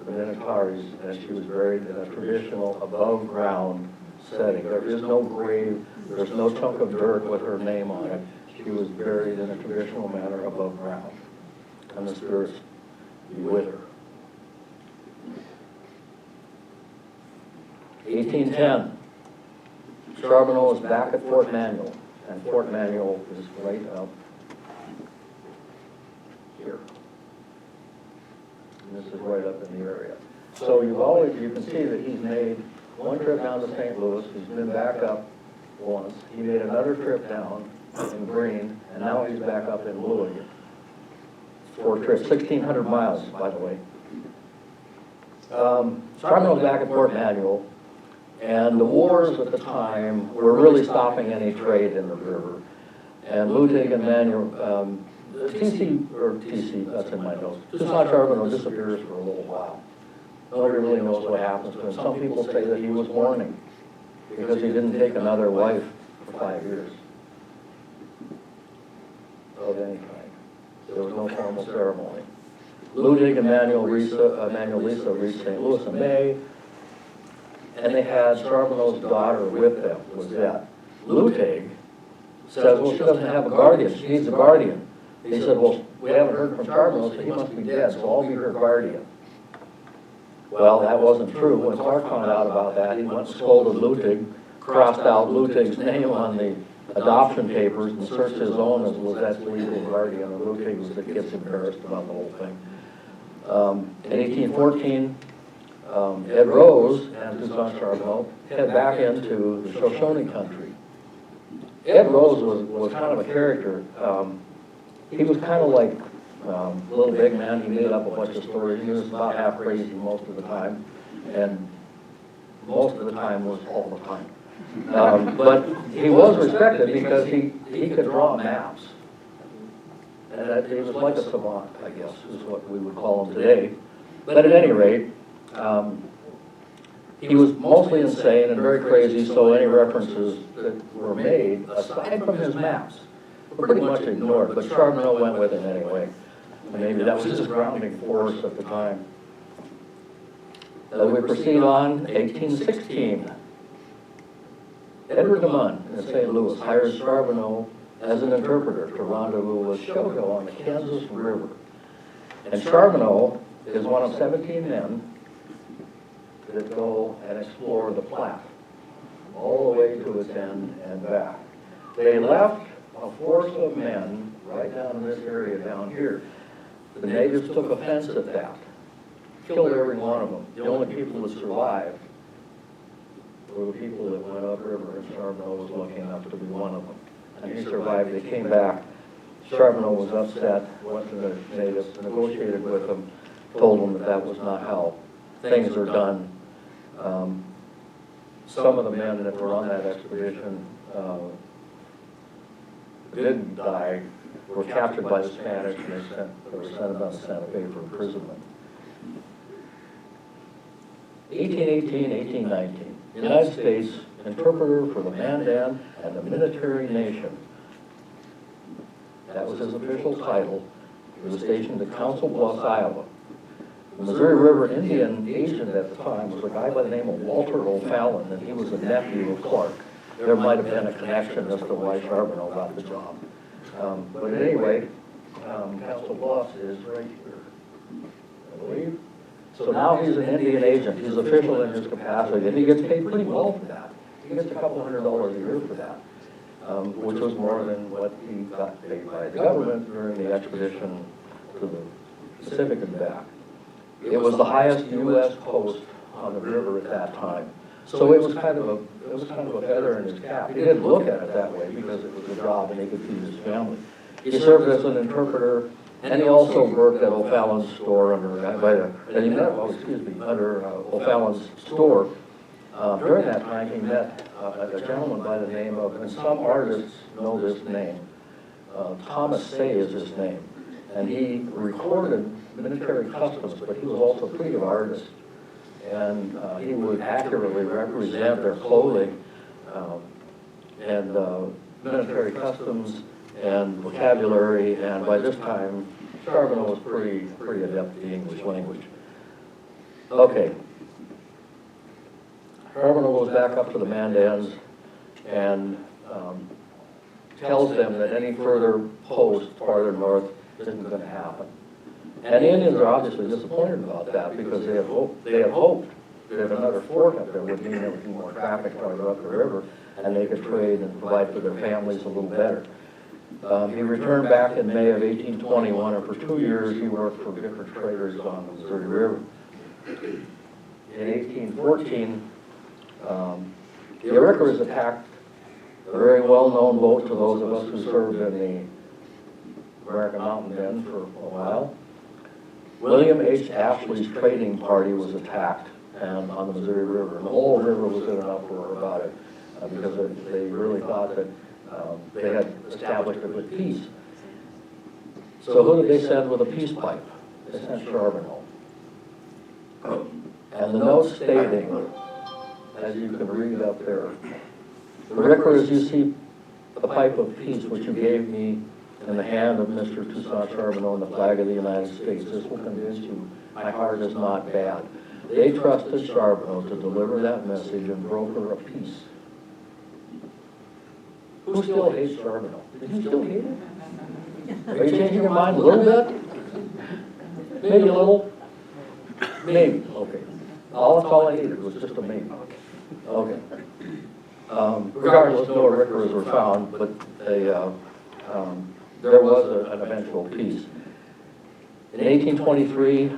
the Minnetarees, and she was buried in a traditional above-ground setting. There is no grave, there's no chunk of dirt with her name on it. She was buried in a traditional manner above ground, and the spirits be with her. 1810, Charbonneau is back at Fort Manuel, and Fort Manuel is right up here. And this is right up in the area. So you can see that he's made one trip down to St. Louis, he's been back up once, he made another trip down in Green, and now he's back up in Louis. 4 trips, 1,600 miles, by the way. Charbonneau's back at Fort Manuel, and the wars at the time were really stopping any trade in the river. And Lutig and Manuel, TC, that's in my notes, Toussaint Charbonneau disappears for a little while. Nobody really knows what happens to him. Some people say that he was mourning because he didn't take another wife for 5 years of any kind. There was no formal ceremony. Ludig and Manuel Lisa reached St. Louis in May, and they had Charbonneau's daughter with them, Lizette. Ludig says, well, she doesn't have a guardian, she needs a guardian. He said, well, we haven't heard from Charbonneau, so he must be dead, so I'll be her guardian. Well, that wasn't true. When Clark found out about that, he went and scolded Ludig, crossed out Ludig's name on the adoption papers and searched his own as Lizette's legal guardian, and Ludig was the kid's embarrassed about the whole thing. In 1814, Ed Rose and Toussaint Charbonneau head back into the Shoshone country. Ed Rose was kind of a character. He was kind of like Little Big Man. He made up a bunch of stories. He was about half crazy most of the time, and most of the time was all the time. But he was respected because he could draw maps. And he was like a savant, I guess, is what we would call him today. But at any rate, he was mostly insane and very crazy, so any references that were made, aside from his maps, were pretty much ignored. But Charbonneau went with him anyway. And maybe that was his grounding force at the time. We proceed on, 1816. Edward DeMunn in St. Louis hires Charbonneau as an interpreter to rendezvous with Shogo on the Kansas River. And Charbonneau is one of 17 men that go and explore the Platte, all the way to its end and back. They left a force of men right down in this area down here. The natives took offense at that, killed every one of them. The only people that survived were the people that went upriver, and Charbonneau was lucky enough to be one of them. And he survived. They came back. Charbonneau was upset, went to the natives, negotiated with them, told them that that was not how things are done. Some of the men that were on that expedition didn't die, were captured by the Spanish, and they were sent down to Santa Fe for imprisonment. 1818, 1819, United States interpreter for the Mandan and the Military Nation. That was his official title. He was stationed at Council Bluffs, Iowa. The Missouri River Indian agent at the time was a guy by the name of Walter O'Fallon, and he was a nephew of Clark. There might have been a connection as to why Charbonneau got the job. But anyway, Council Bluffs is right here, I believe. So now he's an Indian agent. He's official in his capacity, and he gets paid pretty well for that. He gets a couple $100 a year for that, which was more than what he got paid by the government during the expedition to the Pacific and back. It was the highest U.S. post on the river at that time. So it was kind of a feather in his cap. He didn't look at it that way because it was a job and he could feed his family. He served as an interpreter, and he also worked at O'Fallon's store under O'Fallon's store. During that time, he met a gentleman by the name of, and some artists know this name, Thomas Say is his name, and he recorded military customs, but he was also a pretty good artist. And he would accurately represent their clothing and military customs and vocabulary, and by this time, Charbonneau was pretty adept at the English language. Okay. Charbonneau goes back up to the Mandans and tells them that any further post farther north isn't going to happen. And the Indians are obviously disappointed about that because they had hoped that another fort up there would mean there would be more traffic farther up the river and they could trade and provide for their families a little better. He returned back in May of 1821, and for 2 years he worked for different traders on the Missouri River. In 1814, the Iroquois attacked a very well-known boat to those of us who served in the American Mountain Den for a while. William H. Ashley's trading party was attacked and on the Missouri River, and the whole river was in an uproar about it because they really thought that they had established a good peace. So who did they send with a peace pipe? They sent Charbonneau. And the note stating, as you can read up there, the Iroquois, you see the pipe of peace which you gave me in the hand of Mr. Toussaint Charbonneau and the flag of the United States. This will convince you my heart is not bad. They trusted Charbonneau to deliver that message and broker a peace. Who still hates Charbonneau? Did you still hate him? Are you changing your mind a little bit? Maybe a little? Maybe, okay. That's all I needed was just a maybe. Okay. Regardless, no records were found, but there was an eventual peace. In 1823,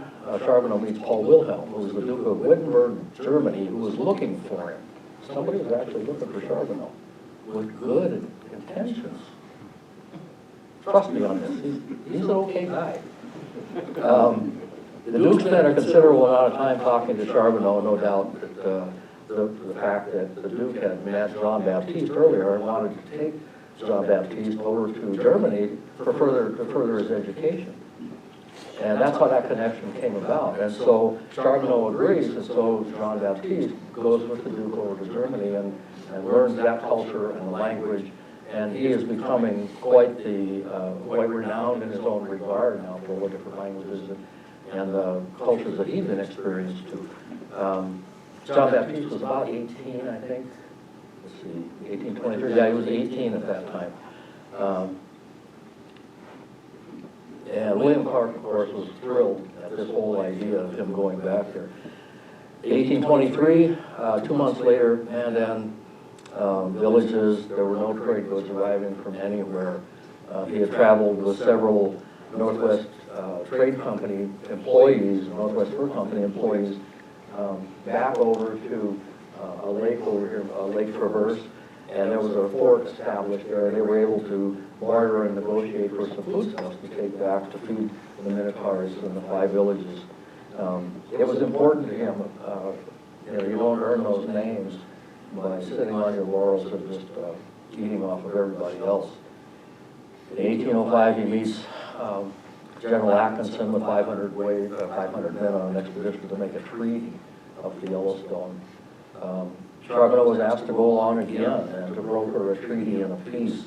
Charbonneau meets Paul Wilhelm, who was the Duke of Wittenberg, Germany, who was looking for him. Somebody was actually looking for Charbonneau with good intentions. Trust me on this, he's an okay guy. The Duke spent a considerable amount of time talking to Charbonneau, no doubt that the fact that the Duke had met Jean-Baptiste earlier and wanted to take Jean-Baptiste over to Germany to further his education. And that's how that connection came about. And so Charbonneau agrees, and so Jean-Baptiste goes with the Duke over to Germany and learns that culture and language. And he is becoming quite renowned in his own regard now for what different languages and the cultures that he'd been experienced to. Jean-Baptiste was about 18, I think. Let's see, 1823. Yeah, he was 18 at that time. And William Clark, of course, was thrilled at this whole idea of him going back there. 1823, 2 months later, Mandan villages, there were no trade goods arriving from anywhere. He had traveled with several Northwest Trade Company employees, Northwest Fur Company employees, back over to a lake over here, Lake Traverse, and there was a fort established there. They were able to barter and negotiate for some foodstuffs to take back to feed the Minotaurs in the 5 villages. It was important to him. You don't earn those names by sitting on your laurels and just eating off of everybody else. In 1805, he meets General Atkinson with 500 men on an expedition to make a treaty up the Yellowstone. Charbonneau was asked to go along again and to broker a treaty and a peace.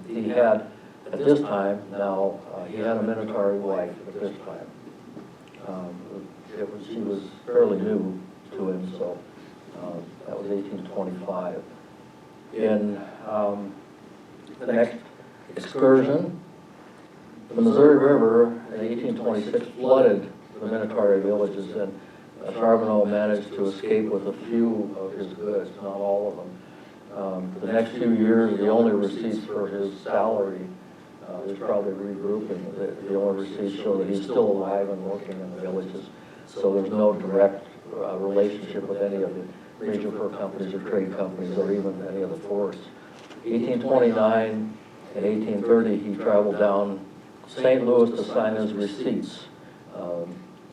He had, at this time, now, he had a Minotaur wife at this time. She was fairly new to him, so that was 1825. In the next excursion, the Missouri River in 1826 flooded the Minotaur villages, and Charbonneau managed to escape with a few of his goods, not all of them. The next few years, the only receipts for his salary, there's probably regrouping, the only receipts show that he's still alive and working in the villages. So there's no direct relationship with any of the major fur companies or trade companies or even any of the forests. 1829 and 1830, he traveled down St. Louis to sign his receipts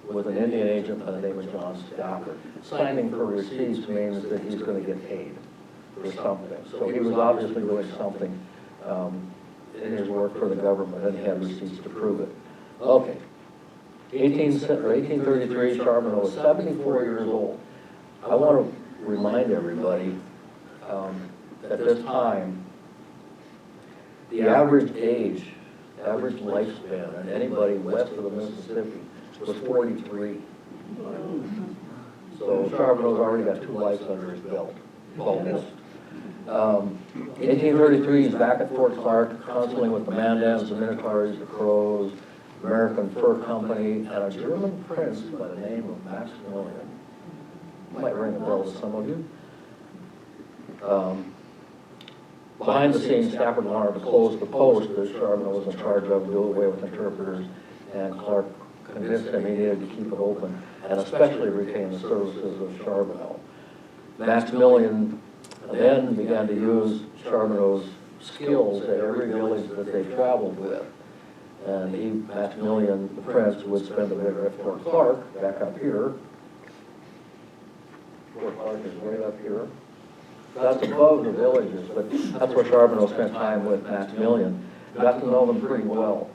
with an Indian agent by the name of John Stafford. Signing for receipts means that he's going to get paid for something. So he was obviously doing something in his work for the government, and he had receipts to prove it. Okay. 1833, Charbonneau was 74 years old. I want to remind everybody at this time, the average age, average lifespan, and anybody west of the Mississippi was 43. So Charbonneau's already got 2 lives under his belt, almost. 1833, he's back at Fort Clark, counseling with the Mandans, the Minotaurs, the Crows, American Fur Company, and a German prince by the name of Maximilian. Might ring a bell to some of you. Behind the scenes, Stafford wanted to close the post that Charbonneau was in charge of, do away with interpreters, and Clark convinced him he needed to keep it open, and especially retain the services of Charbonneau. Maximilian then began to use Charbonneau's skills at every village that they traveled with. And Maximilian, the prince, would spend the winter at Fort Clark, back up here. Fort Clark is right up here. That's above the villages, but that's where Charbonneau spent time with Maximilian. Got to know them pretty well.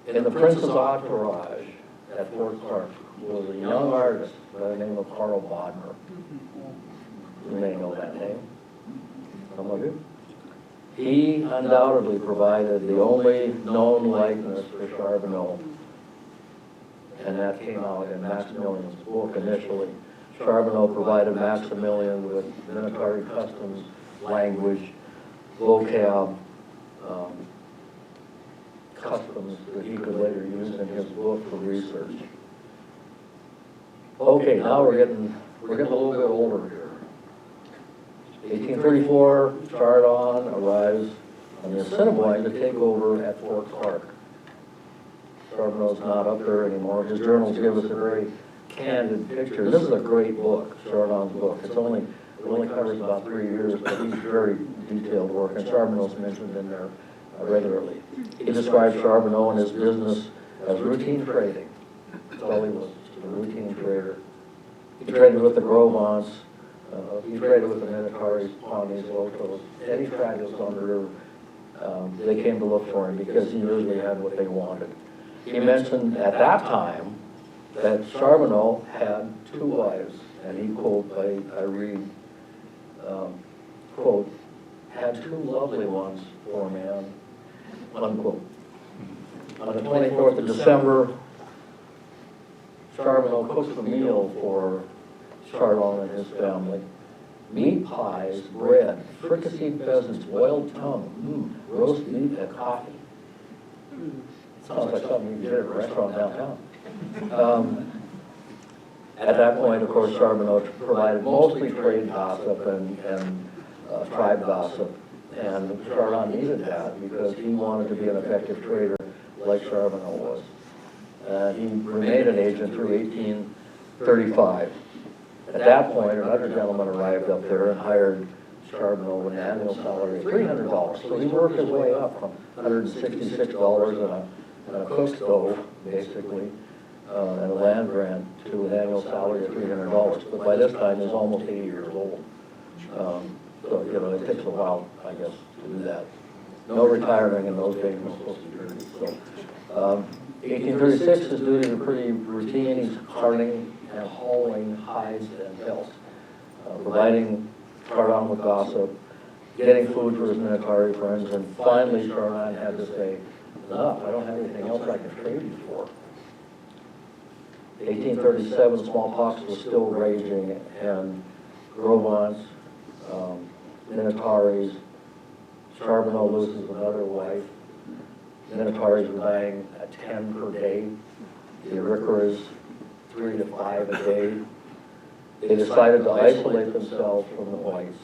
In the prince's entourage at Fort Clark was a young artist by the name of Carl Bodmer. You may know that name. some of you. He undoubtedly provided the only known likeness for Charbonneau, and that came out in Maximilian's book initially. Charbonneau provided Maximilian with Minatari customs, language, vocab, customs that he could later use in his book for research. Okay, now we're getting a little bit older here. 1834, Chardon arrives on the Assiniboine to take over at Fort Clark. Charbonneau's not up there anymore. His journals give us a very candid picture. This is a great book, Chardon's book. It only covers about 3 years, but he's very detailed work, and Charbonneau's mentioned in there regularly. He describes Charbonneau and his business as routine trading. That's all he was, just a routine trader. He traded with the Grovants, he traded with the Minataris, Pawnees, Locos, any tribe that was on the river. They came to look for him because he usually had what they wanted. He mentioned at that time that Charbonneau had 2 wives, and he quote, I read, quote, had 2 lovely ones for a man, unquote. On the 24th of December, Charbonneau cooks a meal for Chardon and his family. Meat pies, bread, fricasseed pheasants, boiled tongue, roast meat, and coffee. Sounds like something you can get at a restaurant downtown. At that point, of course, Charbonneau provided mostly trade gossip and tribe gossip. And Chardon needed that because he wanted to be an effective trader like Charbonneau was. He remained an agent through 1835. At that point, another gentleman arrived up there and hired Charbonneau with an annual salary of $300. So he worked his way up from $166 and a cook stove, basically, and a land grant to an annual salary of $300. But by this time, he's almost 80 years old. So, it takes a while, I guess, to do that. No retiring in those days, no Social Security. So, 1836, his duties are pretty routine. He's carting and hauling hides and pelts, providing Chardon with gossip, getting food for his Minatari friends, and finally Chardon had to say, enough, I don't have anything else I can trade you for. 1837, smallpox was still raging, and Grovants, Minataris, Charbonneau loses another wife. Minataris were dying at 10 per day. The Arikaras, 3 to 5 a day. They decided to isolate themselves from the whites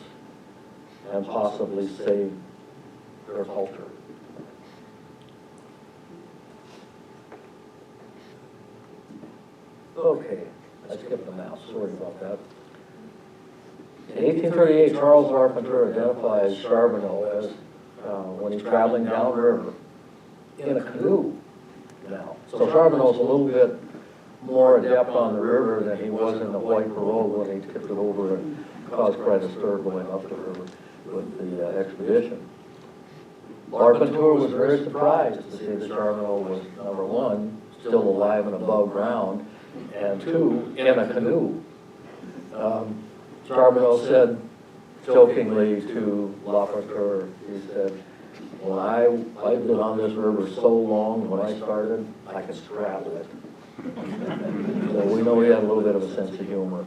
and possibly save their culture. Okay, I skipped the mouse, sorry about that. In 1838, Charles Arpenteur identifies Charbonneau as, when he's traveling downriver, in a canoe now. So Charbonneau's a little bit more adept on the river than he was in the White Pirogue when he tipped it over and caused quite a stir going up the river with the expedition. Arpenteur was very surprised to see that Charbonneau was, number 1, still alive and above ground, and 2, in a canoe. Charbonneau said jokingly to Laporteur, he said, when I've been on this river so long, when I started, I could straddle it. So we know he had a little bit of a sense of humor.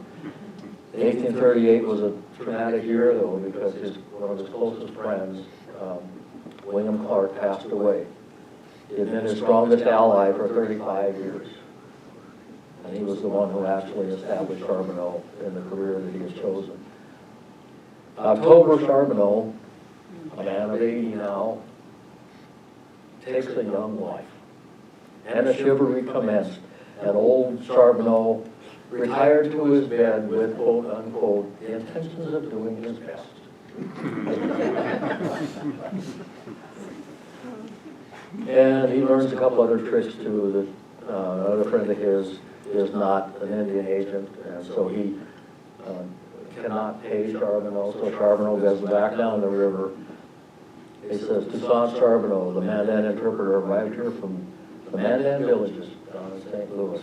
1838 was a traumatic year, though, because one of his closest friends, William Clark, passed away. He had been his strongest ally for 35 years. And he was the one who actually established Charbonneau in the career that he has chosen. October, Charbonneau, a man of 80 now, takes a young wife. And a chivalry commenced, and old Charbonneau retired to his bed with, quote, unquote, the intentions of doing his best. And he learns a couple other tricks, too, that another friend of his is not an Indian agent, and so he cannot pay Charbonneau, so Charbonneau goes back down the river. He says, Toussaint Charbonneau, the Mandan interpreter, arrived here from the Mandan villages down in St. Louis.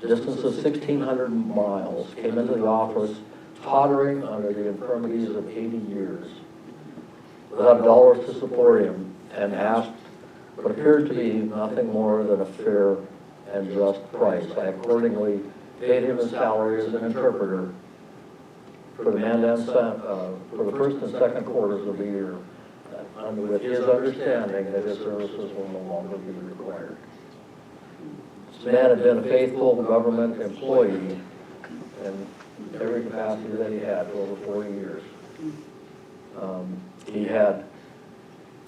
Distance of 1,600 miles, came into the office tottering under the infirmities of 80 years. without dollars to support him, and asked what appeared to be nothing more than a fair and just price. I accordingly paid him his salary as an interpreter for the for the first and second quarters of the year, with his understanding that his services will no longer be required. This man had been a faithful government employee in every capacity that he had for over 40 years. He had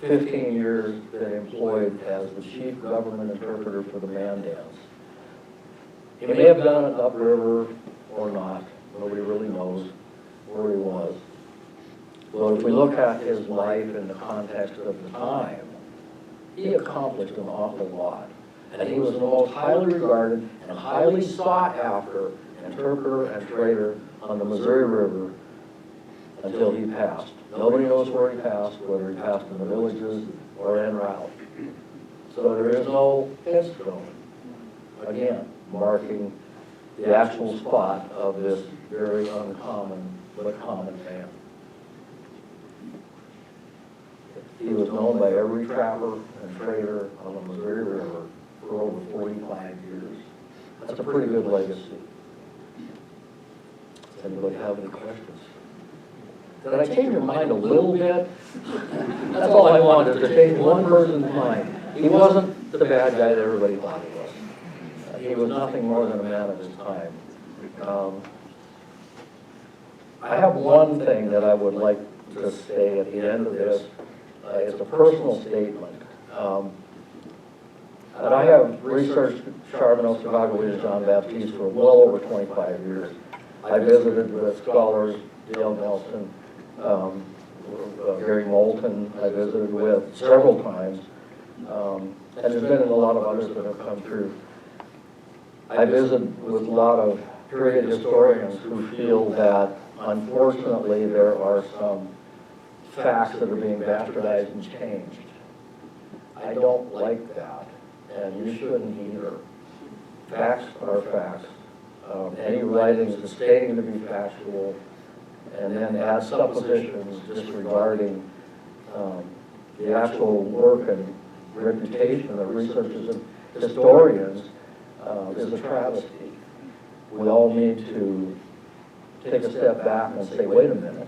15 years been employed as the chief government interpreter for the man dance. He may have done it upriver or not. Nobody really knows where he was. But if we look at his life in the context of the time, he accomplished an awful lot. And he was the most highly regarded and highly sought after interpreter and trader on the Missouri River until he passed. Nobody knows where he passed, whether he passed in the villages or en route. So there is no headstone, again, marking the actual spot of this very uncommon but common man. He was known by every trapper and trader on the Missouri River for over 45 years. That's a pretty good legacy. Does anybody have any questions? Did I change your mind a little bit? That's all I wanted, to change one person's mind. He wasn't the bad guy that everybody thought he was. He was nothing more than a man of his time. I have one thing that I would like to say at the end of this. It's a personal statement. And I have researched Charbonneau, Chicago, and John Baptiste for well over 25 years. I visited with scholars, Dale Nelson, Gary Moulton, I visited with several times, and there's been a lot of others that have come through. I visited with a lot of period historians who feel that, unfortunately, there are some facts that are being bastardized and changed. I don't like that, and you shouldn't either. Facts are facts. Any writings stating to be factual, and then add suppositions disregarding the actual work and reputation of researchers and historians is a travesty. We all need to take a step back and say, wait a minute,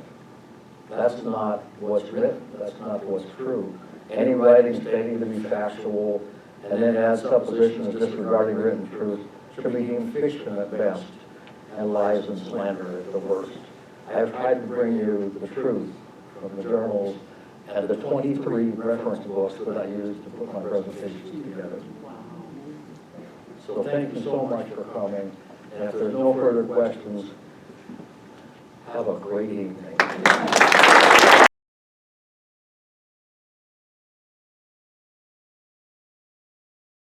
that's not what's written, that's not what's true. Any writing stating to be factual and then add suppositions disregarding written truth should be deemed fiction at best and lies and slander at the worst. I have tried to bring you the truth from the journals and the 23 reference books that I used to put my presentations together. So thank you so much for coming, and if there's no further questions, have a great evening.